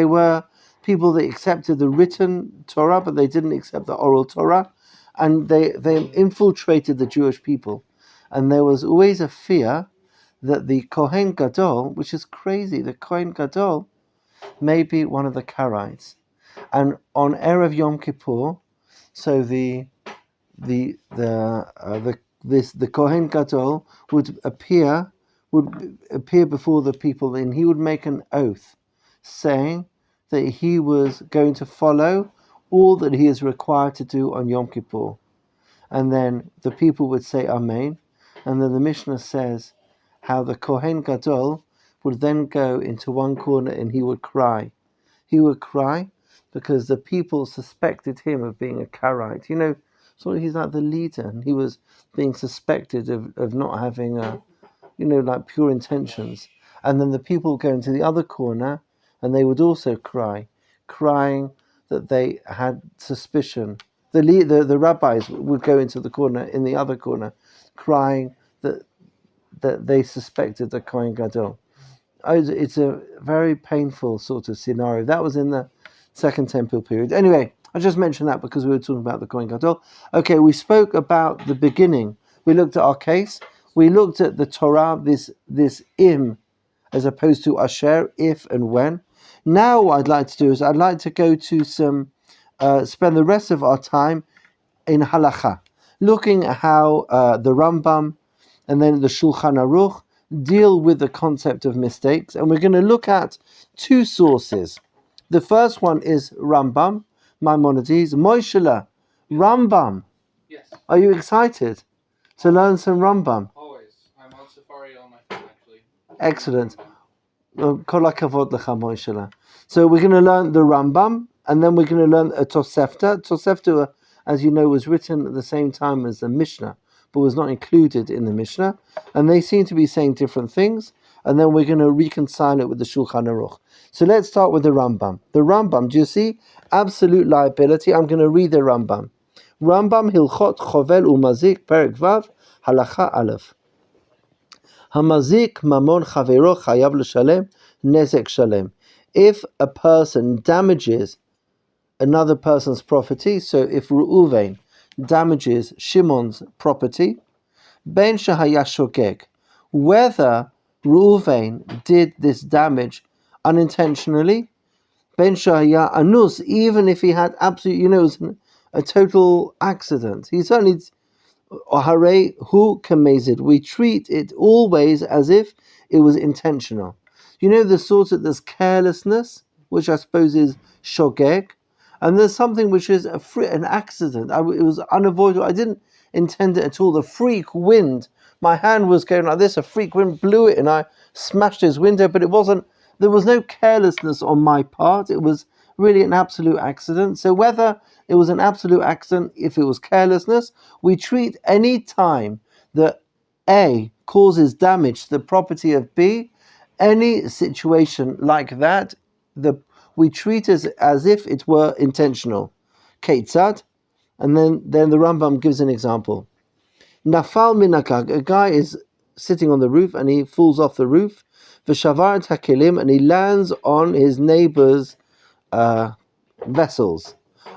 S1: were people that accepted the written Torah, but they didn't accept the oral Torah, and they infiltrated the Jewish people, and there was always a fear that the Kohen Gadol, which is crazy, the Kohen Gadol may be one of the Karaites, and on Erev Yom Kippur, so the Kohen Gadol would appear before the people, and he would make an oath saying that he was going to follow all that he is required to do on Yom Kippur. And then the people would say Amen, and then the Mishnah says how the Kohen Gadol would then go into one corner and he would cry. He would cry because the people suspected him of being a Karaite. You know, so he's like the leader, and he was being suspected of not having like pure intentions. And then the people would go into the other corner and they would also crying that they had suspicion. The rabbis would go into the corner, in the other corner, crying that they suspected the Kohen Gadol. It's a very painful sort of scenario. That was in the Second Temple period. Anyway, I just mentioned that because we were talking about the Kohen Gadol. Okay, we spoke about the beginning. We looked at our case. We looked at the Torah, this im, as opposed to asher, if and when. Now what I'd like to do is I'd like to go to spend the rest of our time in halacha, looking at how the Rambam and then the Shulchan Aruch deal with the concept of mistakes. And we're going to look at two sources. The first one is Rambam, Maimonides, Moishela, Rambam.
S2: Yes.
S1: Are you excited to learn some Rambam?
S2: Always. I'm on Safari on my phone, actually.
S1: Excellent. Kol hakavod lecha, Moishela. So we're going to learn the Rambam, and then we're going to learn a Tosefta. Tosefta, as you know, was written at the same time as the Mishnah, but was not included in the Mishnah. And they seem to be saying different things. And then we're going to reconcile it with the Shulchan Aruch. So let's start with the Rambam. The Rambam, do you see? Absolute liability. I'm going to read the Rambam. Rambam Hilchot Chovel Umazik Perek Vav Halacha Aleph. Hamazik Mamon Chavero Chayav L'Shalem Nezek Shalem. If a person damages another person's property, so if Reuven damages Shimon's property, Ben Shahaya Shogeg, whether Reuven did this damage unintentionally, Ben Shahaya Anus, even if he had absolutely, it was a total accident. He certainly, Hare Hu Kamezid, we treat it always as if it was intentional. The sort of, there's carelessness, which I suppose is Shogeg, and there's something which is an accident. It was unavoidable. I didn't intend it at all. The freak wind, my hand was going like this, a freak wind blew it and I smashed his window, but there was no carelessness on my part. It was really an absolute accident. So whether it was an absolute accident, if it was carelessness, we treat any time that A causes damage to the property of B, any situation like that, we treat it as if it were intentional. Ketzad, and then the Rambam gives an example. Nafal minakag, a guy is sitting on the roof and he falls off the roof. V'shavar takelim, and he lands on his neighbor's vessels.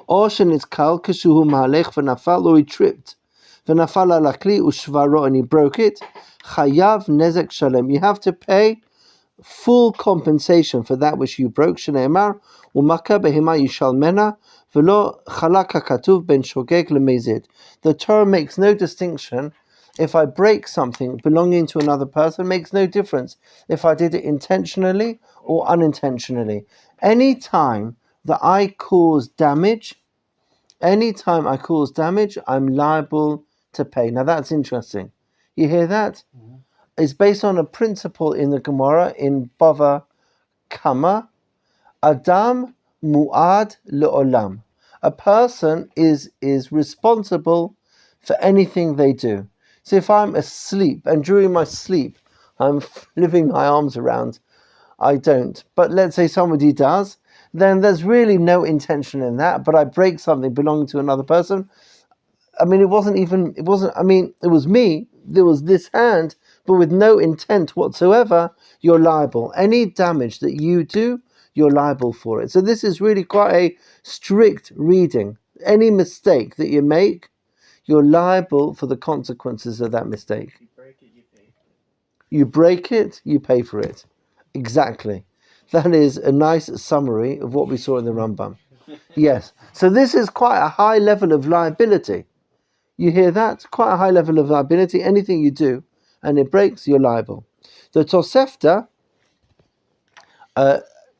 S1: Or shenitzkal kashuhu ma'alech v'nafal, or he tripped. V'nafal alakli ushvaro, and he broke it. Chayav nezek shalem, you have to pay full compensation for that which you broke. Shneimar umaka behema yishal mena v'lo chalak hakatuv ben shogeg lemezid. The Torah makes no distinction. If I break something belonging to another person, makes no difference if I did it intentionally or unintentionally. Any time that I cause damage, I'm liable to pay. Now that's interesting. You hear that? Mm-hmm. It's based on a principle in the Gemara in Bava Kama. Adam mu'ad le'olam. A person is responsible for anything they do. So if I'm asleep and during my sleep I'm flipping my arms around, I don't. But let's say somebody does, then there's really no intention in that. But I break something belonging to another person. I mean, it was me. There was this hand, but with no intent whatsoever, you're liable. Any damage that you do, you're liable for it. So this is really quite a strict reading. Any mistake that you make, you're liable for the consequences of that mistake.
S6: You break it, you pay for it.
S1: You break it, you pay for it. Exactly. That is a nice summary of what we saw in the Rambam. Yes. So this is quite a high level of liability. You hear that? Quite a high level of liability. Anything you do and it breaks, you're liable. The Tosefta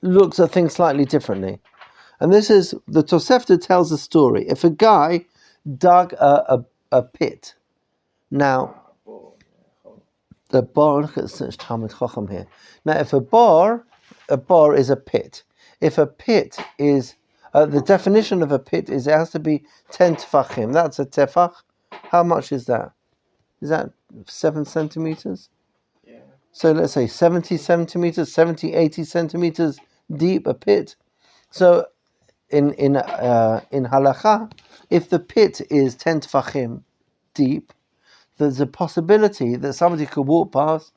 S1: looks at things slightly differently. And the Tosefta tells a story. If a guy dug a pit, now, the bar, look at such Talmud Chacham here. Now, if a bar is a pit. If a pit is, the definition of a pit is it has to be 10 tefachim. That's a tefach. How much is that? Is that 7 centimeters?
S6: Yeah.
S1: So let's say 70 centimeters, 70, 80 centimeters deep, a pit. So in halacha, if the pit is 10 tefachim deep, there's a possibility that somebody could walk past,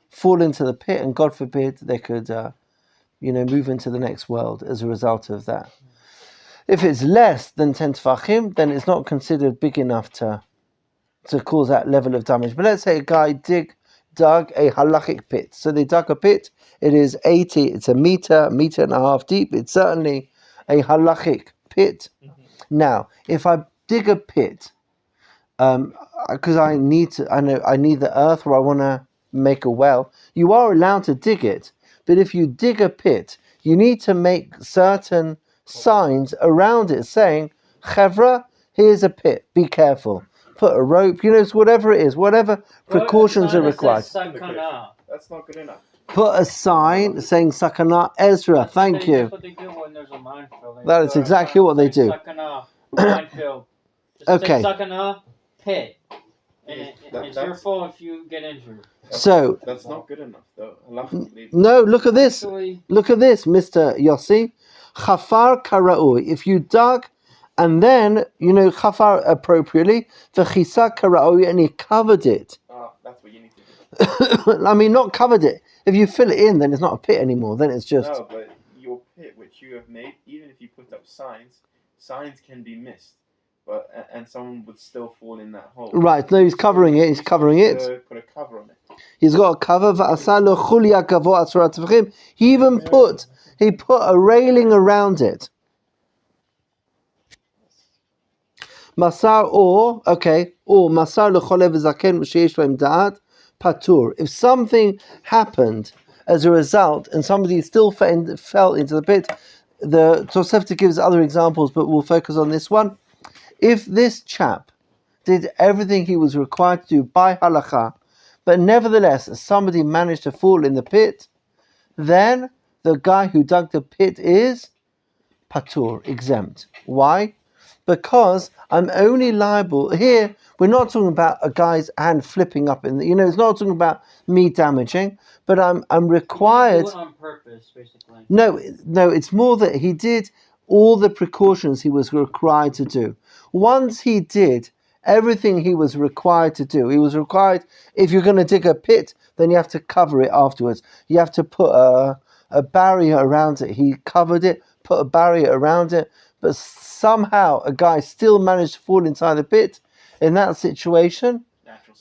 S1: fall into the pit, and God forbid they could, move into the next world as a result of that. If it's less than 10 tefachim, then it's not considered big enough to cause that level of damage. But let's say a guy dug a halachic pit. So they dug a pit. It is 80. It's a meter and a half deep. It's certainly a halachic pit. Mm-hmm. Now, if I dig a pit, because I need the earth, or I want to make a well, you are allowed to dig it. But if you dig a pit, you need to make certain signs around it saying, Chevra, here's a pit, be careful. Put a rope, whatever it is, whatever precautions are required.
S6: That's not good enough.
S1: Put a sign saying Sakana Ezra, thank you.
S2: That's what they do when there's a minefield.
S1: That is exactly what they do.
S2: Sakana, minefield.
S1: Okay.
S2: Sakana, pit. And it's your fault if you get injured.
S1: So
S6: that's not good enough, though.
S1: No, look at this. Look at this, Mr. Yossi. Chafar kara'ui. If you dug and then, chafar appropriately, the chisa kara'ui, and he covered it.
S6: That's what you need to do.
S1: I mean, not covered it. If you fill it in, then it's not a pit anymore. Then it's just...
S6: No, but your pit, which you have made, even if you put up signs can be missed. And someone would still fall in that hole. Right, no, he's covering it. Put a cover on it.
S1: He's got a cover. He put a railing around it. Masar or masar lecholev zaken sheyesh lahem da'at patur. If something happened as a result and somebody still fell into the pit, the Tosefta gives other examples, but we'll focus on this one. If this chap did everything he was required to do by halacha, but nevertheless somebody managed to fall in the pit, then the guy who dug the pit is patur, exempt. Why? Because I'm only liable here. We're not talking about a guy's hand flipping up in the, it's not talking about me damaging, but I'm required.
S2: You do it on purpose, basically.
S1: No, it's more that he did all the precautions he was required to do. Once he did everything he was required to do, he was required, if you're going to dig a pit, then you have to cover it afterwards. You have to put a barrier around it. He covered it, put a barrier around it, but somehow a guy still managed to fall inside the pit. In that situation,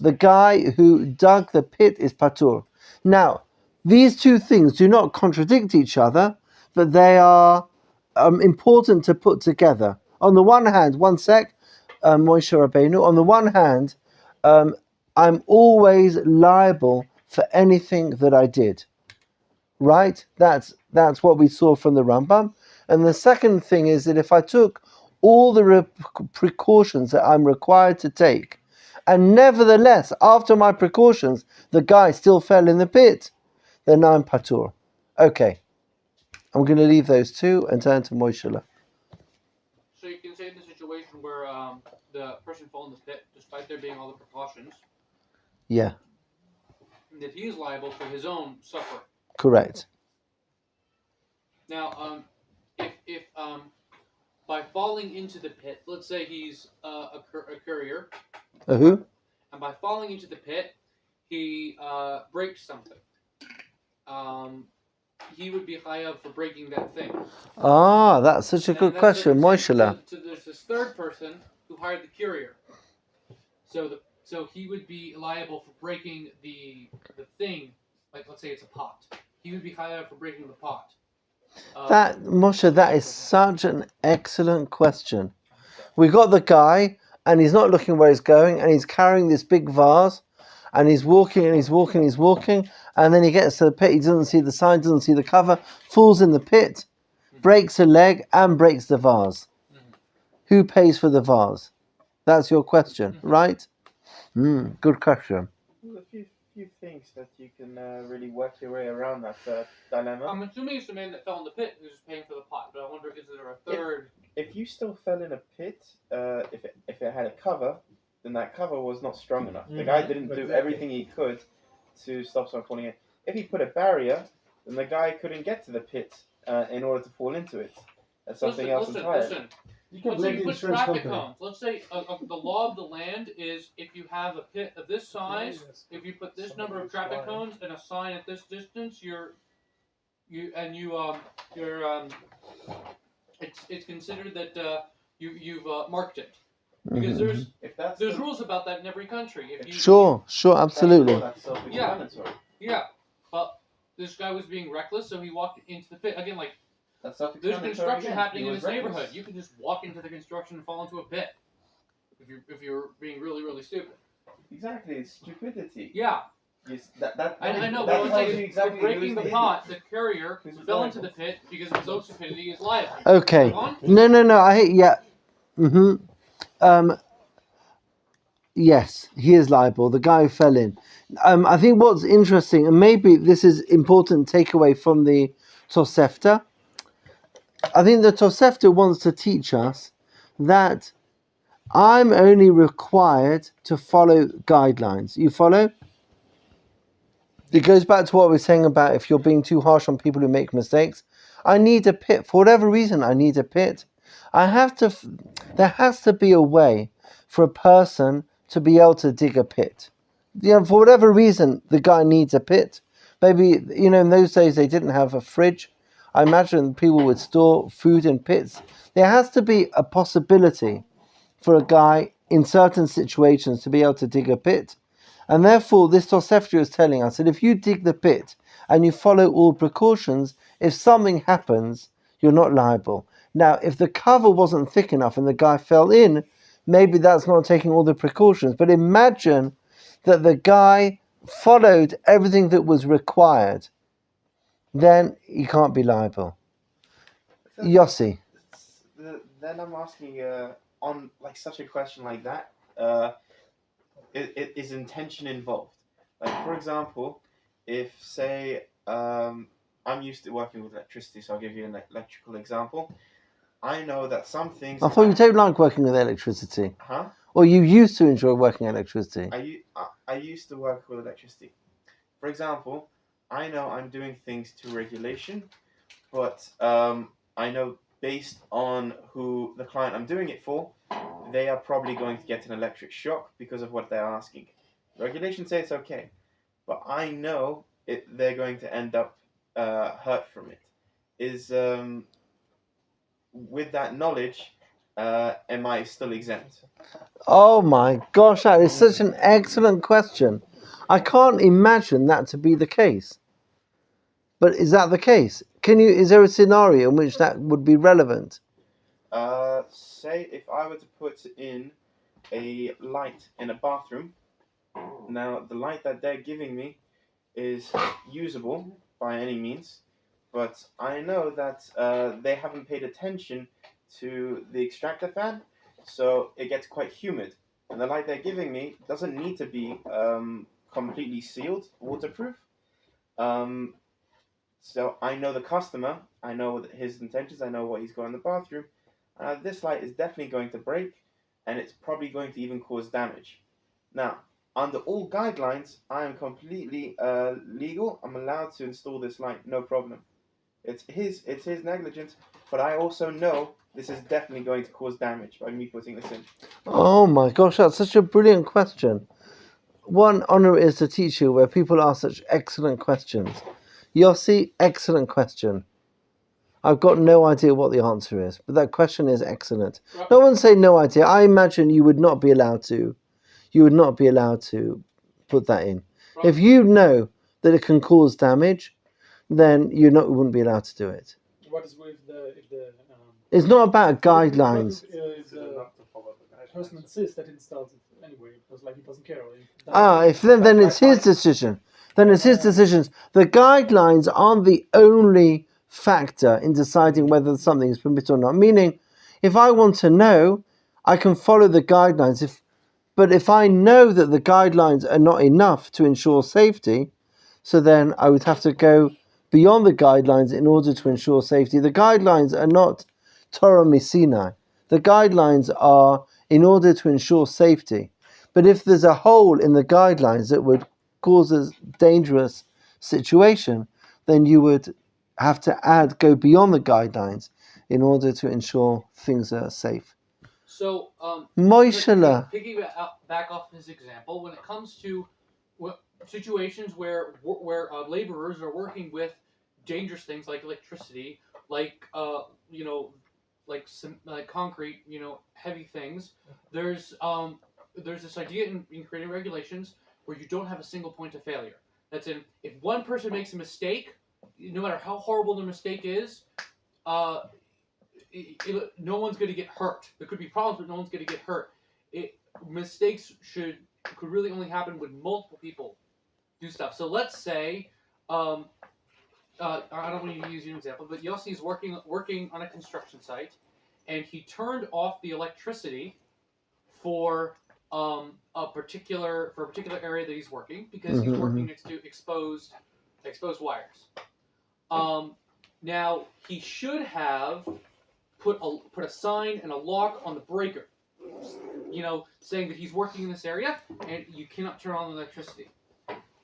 S1: the guy who dug the pit is patur. Now, these two things do not contradict each other, but they are important to put together. On the one hand, Moshe Rabbeinu, on the one hand, I'm always liable for anything that I did. Right? That's what we saw from the Rambam. And the second thing is that if I took all the precautions that I'm required to take, and nevertheless, after my precautions, the guy still fell in the pit, then I'm patur. Okay, I'm going to leave those two and turn to Moishela.
S2: So you can say in the situation where the person fell in the pit, despite there being all the precautions,
S1: Yeah,
S2: that he is liable for his own suffering.
S1: correct.
S2: Now, if by falling into the pit, let's say he's a courier,
S1: A who?
S2: and by falling into the pit, he breaks something. He would be chayav for breaking that thing.
S1: Ah, that's such a good question, Moishela.
S2: So there's this third person who hired the courier. So he would be liable for breaking the thing, like let's say it's a pot. He would be chayav for breaking the pot.
S1: Moshe, that is such an excellent question. We got the guy, and he's not looking where he's going, and he's carrying this big vase, and he's walking, and then he gets to the pit, he doesn't see the sign, doesn't see the cover, falls in the pit, breaks a leg, and breaks the vase. Who pays for the vase? That's your question, right? Good question.
S6: There's a few things that you can really work your way around that dilemma.
S2: I'm assuming it's the man that fell in the pit who's paying for the pot, but I wonder, is there a third?
S6: If you still fell in a pit, if it had a cover, then that cover was not strong enough. The guy didn't do everything he could to stop someone falling in. If he put a barrier, then the guy couldn't get to the pit in order to fall into it. That's something else entirely.
S2: Listen. Let's say you put traffic cones. Let's say the law of the land is if you have a pit of this size, if you put this number of traffic cones and a sign at this distance, it's considered that you've marked it. Because there's rules about that in every country.
S1: Sure, absolutely.
S2: Yeah, but this guy was being reckless, so he walked into the pit again. Like there's construction happening in this neighborhood. You can just walk into the construction and fall into a pit if you're being really, really stupid.
S6: Exactly, it's stupidity.
S2: Yeah. I know, but let's say for breaking the pot, the courier fell into the pit because of his own stupidity is liable.
S1: Okay. No. Yes, he is liable. The guy who fell in. I think what's interesting, and maybe this is important takeaway from the Tosefta. I think the Tosefta wants to teach us that I'm only required to follow guidelines. You follow? It goes back to what we were saying about if you're being too harsh on people who make mistakes. I need a pit. For whatever reason, I need a pit. There has to be a way for a person to be able to dig a pit. For whatever reason, the guy needs a pit. Maybe, in those days they didn't have a fridge. I imagine people would store food in pits. There has to be a possibility for a guy in certain situations to be able to dig a pit. And therefore, this Tosefta is telling us that if you dig the pit and you follow all precautions, if something happens, you're not liable. Now, if the cover wasn't thick enough and the guy fell in, maybe that's not taking all the precautions. But imagine that the guy followed everything that was required. Then he can't be liable. Yossi.
S6: Then I'm asking, on like such a question like that, is intention involved? Like, for example, if say I'm used to working with electricity, so I'll give you an electrical example. I know that some things.
S1: I thought you don't like working with electricity.
S6: Huh?
S1: Or you used to enjoy working with electricity.
S6: I used to work with electricity. For example, I know I'm doing things to regulation, but I know based on who the client I'm doing it for, they are probably going to get an electric shock because of what they're asking. Regulations say it's okay, but I know they're going to end up hurt from it. With that knowledge, am I still exempt?
S1: Oh my gosh, that is such an excellent question. I can't imagine that to be the case. But is that the case? Is there a scenario in which that would be relevant?
S6: Say if I were to put in a light in a bathroom. Now, the light that they're giving me is usable by any means, but I know that they haven't paid attention to the extractor fan, so it gets quite humid. and the light they're giving me doesn't need to be completely sealed, waterproof. So I know the customer, I know his intentions, I know what he's got in the bathroom. This light is definitely going to break, and it's probably going to even cause damage. Now, under all guidelines, I am completely legal. I'm allowed to install this light, no problem. It's his negligence, but I also know this is definitely going to cause damage by me putting this in.
S1: Oh my gosh, that's such a brilliant question. One honor is to teach you where people ask such excellent questions. Yossi, excellent question. I've got no idea what the answer is, but that question is excellent. No one say no idea. I imagine you would not be allowed to. You would not be allowed to put that in. If you know that it can cause damage, then you wouldn't be allowed to do it.
S3: What is with
S1: it's not about guidelines.
S3: If the person insists that he installs it anyway, because like he doesn't care.
S1: Then it's his decision. Then it's his decisions. The guidelines aren't the only factor in deciding whether something is permitted or not. Meaning, if I want to know, I can follow the guidelines. But if I know that the guidelines are not enough to ensure safety, so then I would have to go beyond the guidelines in order to ensure safety. The guidelines are not Torah Misinai. The guidelines are in order to ensure safety. But if there's a hole in the guidelines that would cause a dangerous situation, then you would have to go beyond the guidelines in order to ensure things are safe.
S2: So,
S1: Moishela.
S2: Picking back off his example, when it comes to situations where laborers are working with dangerous things like electricity, like concrete, heavy things, there's this idea in creating regulations where you don't have a single point of failure. That's if one person makes a mistake, no matter how horrible the mistake is, no one's going to get hurt. There could be problems, but no one's going to get hurt. Mistakes could really only happen when multiple people do stuff. So let's say, I don't want to use an example, but Yossi's working on a construction site, and he turned off the electricity for a particular area that he's working because he's working next to exposed wires. Now he should have put a sign and a lock on the breaker, saying that he's working in this area and you cannot turn on the electricity.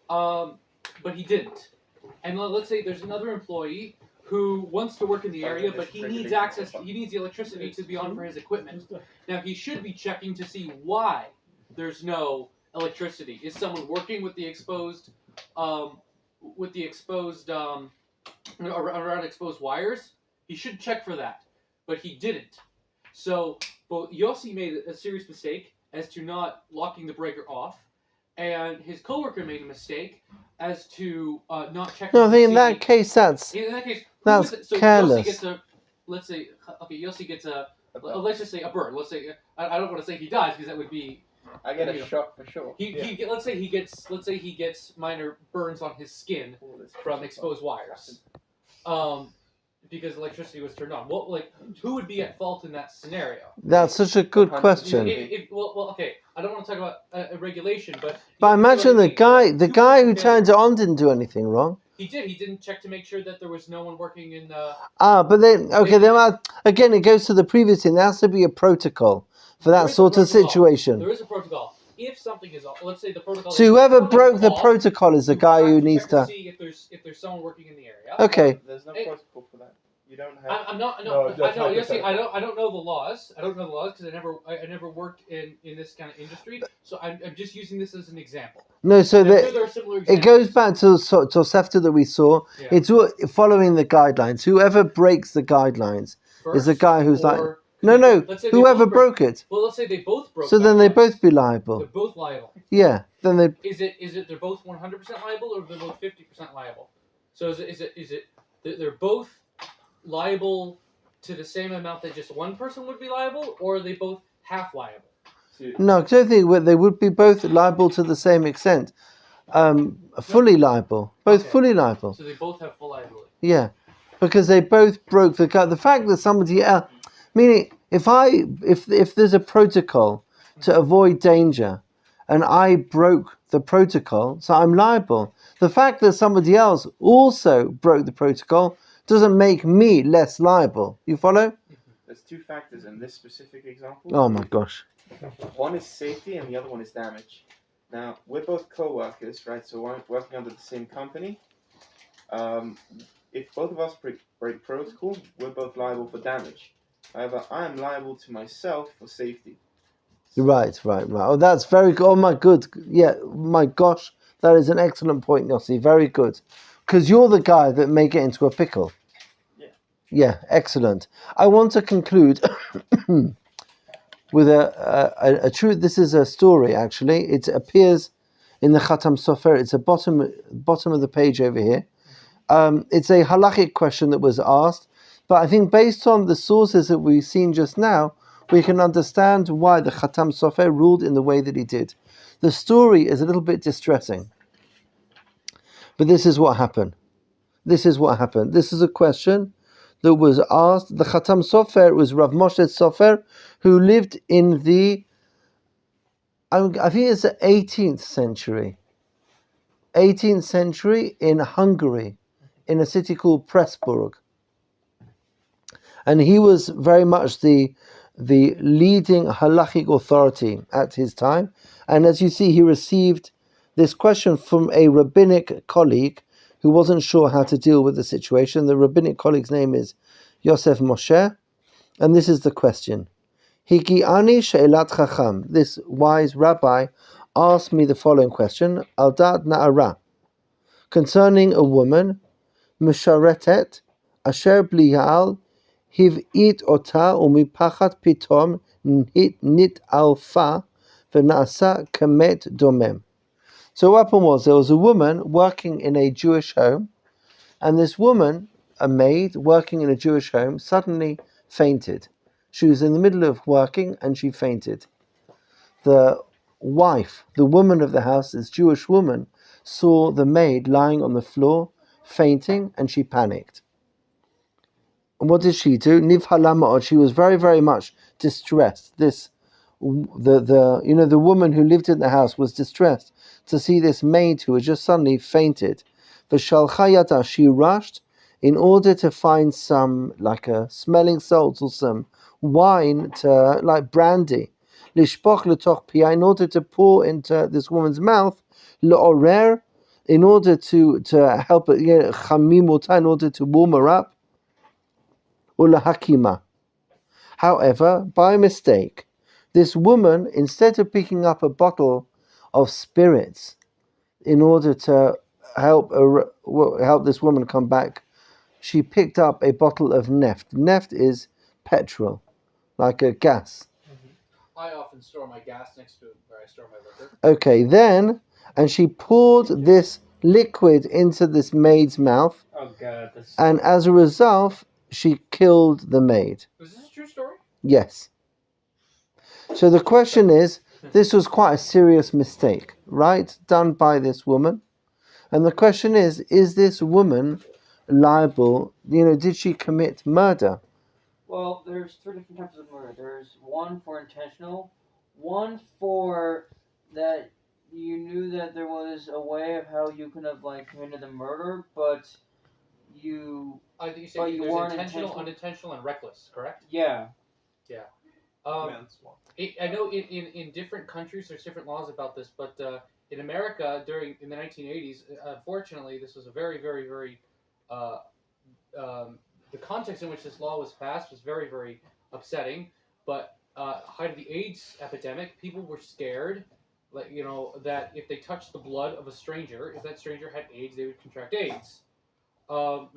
S2: But he didn't. And let's say there's another employee who wants to work in the area, but he needs access. He needs the electricity to be on for his equipment. Now he should be checking to see why there's no electricity. Is someone working with the exposed, around exposed wires? He should check for that, but he didn't. So, Yossi made a serious mistake as to not locking the breaker off, and his coworker made a mistake as to not checking.
S1: No, I think in that case that's careless.
S2: Yossi gets let's just say a burn. Let's say I don't want to say he dies because that would be.
S5: I get a shock for sure.
S2: Let's say he gets minor burns on his skin from exposed wires, because electricity was turned on. Who would be at fault in that scenario?
S1: That's such a good question.
S2: Okay. I don't want to talk about a regulation, but
S1: I imagine the guy who turned it on didn't do anything wrong.
S2: He did. He didn't check to make sure that there was no one working in.
S1: But then again, it goes to the previous thing. There has to be a protocol for that sort of situation.
S2: There is a protocol. If something is, let's say the protocol.
S1: So whoever broke the protocol is the guy who needs to
S2: see if there's someone working in the area.
S1: Okay.
S6: There's no protocol for that. You don't have.
S2: I don't know the laws. I don't know the laws because I never worked in this kind of industry. So I'm just using this as an example.
S1: No, so
S2: there are similar examples.
S1: It goes back to Tosefta that we saw. Yeah. It's following the guidelines. Whoever breaks the guidelines is the guy who's whoever broke it.
S2: Well, let's say they both broke.
S1: So then they both be liable.
S2: They're both liable.
S1: Yeah. Then they.
S2: Is it they're both 100% liable or they're both 50% liable? So is it they're both liable to the same amount that just one person would be liable, or are they both half liable?
S1: No, because I think they would be both liable to the same extent. Fully liable. Fully liable.
S2: So they both have full liability.
S1: Yeah. Because they both broke the fact that somebody else, meaning if there's a protocol to avoid danger, and I broke the protocol, so I'm liable. The fact that somebody else also broke the protocol doesn't make me less liable. You follow?
S6: There's two factors in this specific example.
S1: Oh my gosh.
S6: One is safety and the other one is damage. Now, we're both co-workers, right? So we're working under the same company. If both of us break protocol, we're both liable for damage. However, I am liable to myself for safety.
S1: Right. Oh, that's very good. Oh my good. Yeah, my gosh. That is an excellent point, Yossi. Very good. Because you're the guy that may get into a pickle. Yeah, excellent. I want to conclude with a true. This is a story, actually. It appears in the Khatam Sofer. It's a bottom of the page over here. It's a halachic question that was asked, but I think based on the sources that we've seen just now, we can understand why the Khatam Sofer ruled in the way that he did. The story is a little bit distressing, but this is what happened. This is a question that was asked. The Khatam Sofer was Rav Moshe Sofer, who lived in the, I think it's the 18th century. 18th century in Hungary, in a city called Pressburg. And he was very much the leading halachic authority at his time. And as you see, he received this question from a rabbinic colleague who wasn't sure how to deal with the situation. The rabbinic colleague's name is Yosef Moshe. And this is the question. Higi'ani she'elat chacham. This wise rabbi asked me the following question. Al dat na'ara. Concerning a woman, Misharetet, asher bli ya'al, hiv'it ota umipachat pitom nit alfa v'na'asa kamet domem. So what happened was, there was a woman working in a Jewish home, and this woman, a maid working in a Jewish home, suddenly fainted. She was in the middle of working and she fainted. The wife, the woman of the house, this Jewish woman, saw the maid lying on the floor, fainting, and she panicked. And what did she do? Nivhala ma'od. She was very, very much distressed. The woman who lived in the house was distressed to see this maid who had just suddenly fainted. V'shalcha yada. She rushed in order to find some, like a smelling salts or some wine, like brandy. Lishpoch letoch pia, in order to pour into this woman's mouth. Le'orer, in order to help it, chamim, in order to warm her up. Ulahakima. However, by mistake, this woman, instead of picking up a bottle of spirits in order to help this woman come back, she picked up a bottle of neft. Neft is petrol, like a gas.
S2: I often store my gas next to where I store my liquor.
S1: Okay, and she poured this liquid into this maid's mouth.
S2: Oh God!
S1: And as a result, she killed the maid.
S2: Was this a true story?
S1: Yes. So the question is, this was quite a serious mistake, right? Done by this woman. And the question is this woman liable? Did she commit murder?
S9: Well, there's three different types of murder. There's one for intentional, one for that you knew that there was a way of how you could have committed the murder, but you.
S2: I think you said there's intentional, unintentional, and reckless. Correct?
S9: Yeah.
S2: Yeah. I know in different countries there's different laws about this, but in America in the 1980s, unfortunately, this was a very, very, very the context in which this law was passed was very, very upsetting. But height of the AIDS epidemic, people were scared, that if they touched the blood of a stranger, if that stranger had AIDS, they would contract AIDS. Now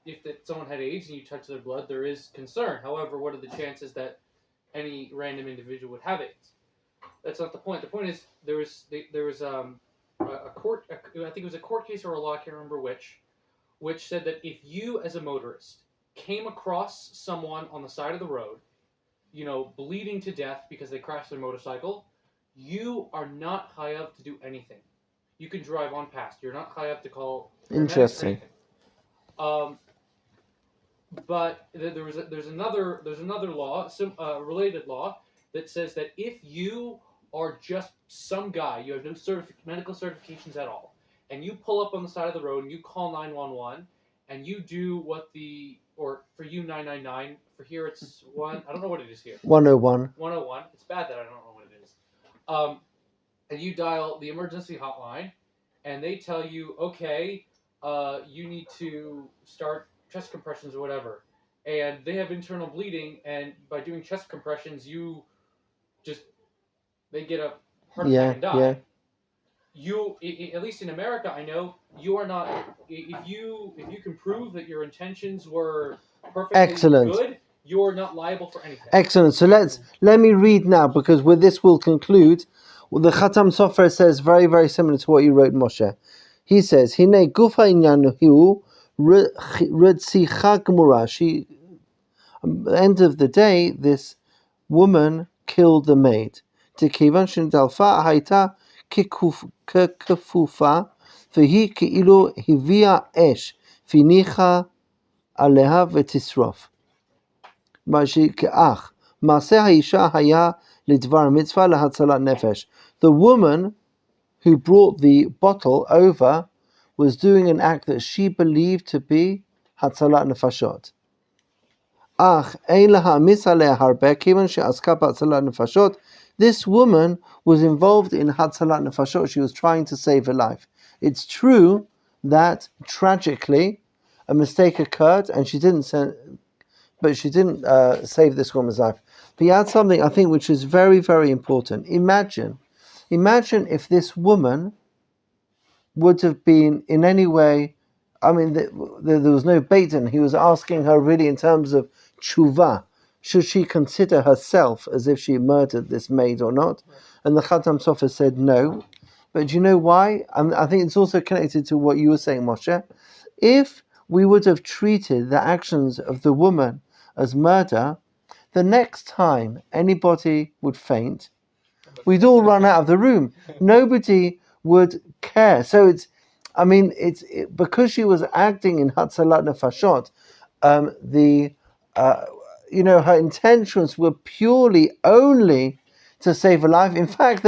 S2: if someone had AIDS and you touch their blood, there is concern. However, what are the chances that any random individual would have AIDS? That's not the point. The point is there was a court. I think it was a court case or a law. I can't remember which said that if you, as a motorist, came across someone on the side of the road, bleeding to death because they crashed their motorcycle, you are not chayav to do anything. You can drive on past. You're not chayav to call.
S1: Interesting.
S2: But there's another law, related law, that says that if you are just some guy, you have no medical certifications at all, and you pull up on the side of the road and you call 911 and you do what or for you 999, for here it's I don't know what it is here.
S1: 101.
S2: 101. It's bad that I don't know what it is. And you dial the emergency hotline, and they tell you, okay, you need to start chest compressions or whatever. And they have internal bleeding, and by doing chest compressions, they get a heart attack and die.
S1: Yeah.
S2: You, at least in America, I know, you are not, if you can prove that your intentions were perfectly good, you're not liable for anything.
S1: Excellent. So let me read now, because with this we'll conclude. The Khatam Sofer says very, very similar to what you wrote, Moshe. He says, Hine gufa inyanuhu ritzicha gemura. At the end of the day, this woman killed the maid. Tekivan shendalfa haita kekufa v'hi keilu hivia esh finicha aleha v'tisrof. The woman who brought the bottle over was doing an act that she believed to be Hatzalat Nefashot. This woman was involved in Hatzalat Nefashot. She was trying to save her life. It's true that tragically a mistake occurred and she didn't save this woman's life. But he adds something, I think, which is very, very important. Imagine if this woman would have been in any way, there was no bait in. He was asking her really in terms of tshuva. Should she consider herself as if she murdered this maid or not? And the Khatam Sofer said no. But do you know why? And I think it's also connected to what you were saying, Moshe. If we would have treated the actions of the woman as murder, the next time anybody would faint, we'd all run out of the room. Nobody would care. So because she was acting in Hatzalat Nefashot, her intentions were purely only to save a life. In fact,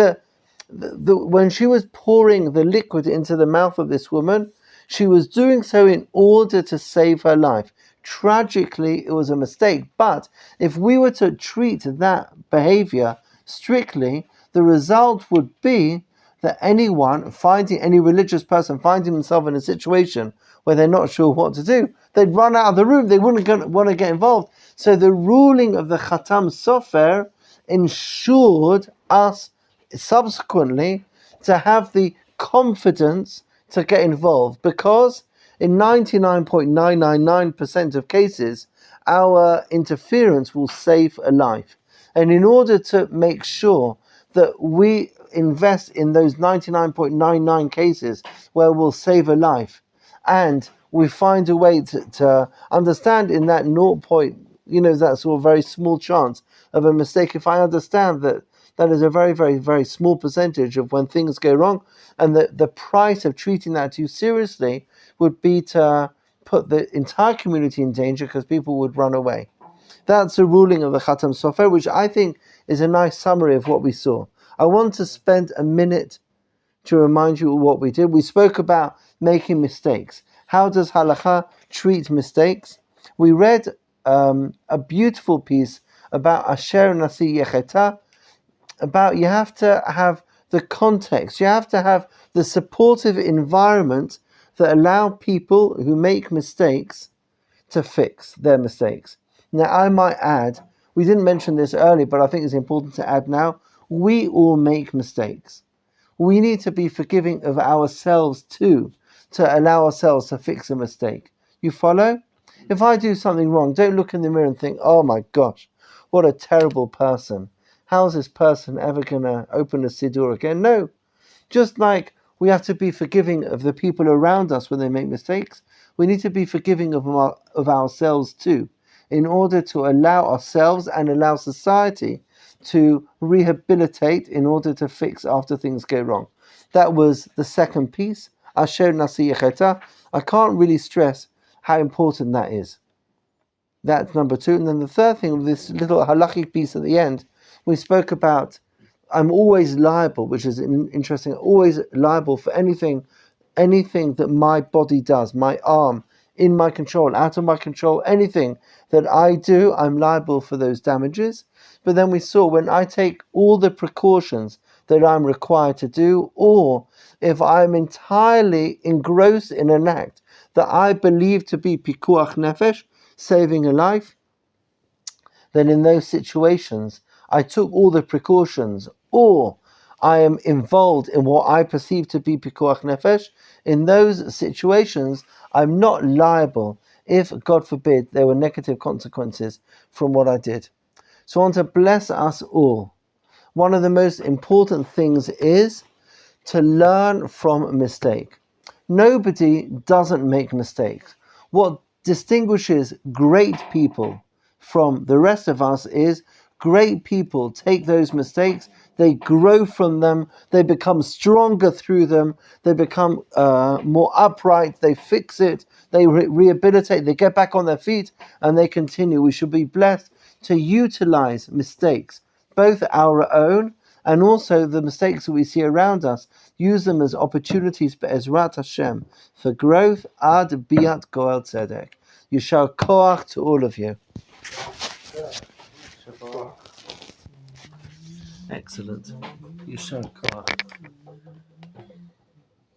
S1: when she was pouring the liquid into the mouth of this woman, she was doing so in order to save her life. Tragically, it was a mistake. But if we were to treat that behavior strictly, the result would be that any religious person finding themselves in a situation where they're not sure what to do, they'd run out of the room. They wouldn't want to get involved. So the ruling of the Khatam Sofer ensured us subsequently to have the confidence to get involved, because in 99.999% of cases, our interference will save a life. And in order to make sure that we invest in those 99.99 cases where we'll save a life, and we find a way to understand in that 0. That sort of very small chance of a mistake, if I understand that is a very, very, very small percentage of when things go wrong, and the price of treating that too seriously would be to put the entire community in danger because people would run away. That's the ruling of the Khatam Sofer, which I think is a nice summary of what we saw. I want to spend a minute to remind you of what we did. We spoke about making mistakes. How does halakha treat mistakes? We read a beautiful piece about Asher Nasi Yecheta, about you have to have the context, you have to have the supportive environment that allow people who make mistakes to fix their mistakes. Now, I might add, we didn't mention this earlier, but I think it's important to add now, we all make mistakes. We need to be forgiving of ourselves too, to allow ourselves to fix a mistake. You follow? If I do something wrong, don't look in the mirror and think, oh my gosh, what a terrible person. How's this person ever going to open a siddur again? No. Just like we have to be forgiving of the people around us when they make mistakes, we need to be forgiving of ourselves too, in order to allow ourselves and allow society to rehabilitate in order to fix after things go wrong. That was the second piece, Asher Nasi Yecheta. I can't really stress how important that is. That's number 2. And then the third thing, this little halachic piece at the end, We spoke about I'm always liable, which is interesting, always liable for anything that my body does, my arm, in my control, out of my control, anything that I do, I'm liable for those damages. But then we saw when I take all the precautions that I'm required to do, or if I'm entirely engrossed in an act that I believe to be pikuach nefesh, saving a life, then in those situations I took all the precautions, or I am involved in what I perceive to be pikuach nefesh. In those situations, I'm not liable if, God forbid, there were negative consequences from what I did. So I want to bless us all. One of the most important things is to learn from a mistake. Nobody doesn't make mistakes. What distinguishes great people from the rest of us is great people take those mistakes, they grow from them, they become stronger through them, they become more upright, they fix it, they rehabilitate, they get back on their feet, and they continue. We should be blessed to utilize mistakes, both our own and also the mistakes that we see around us, use them as opportunities be'ezrat Hashem for growth ad biat goel tzedek. Yishar koach to all of you. Excellent. Yishar koach.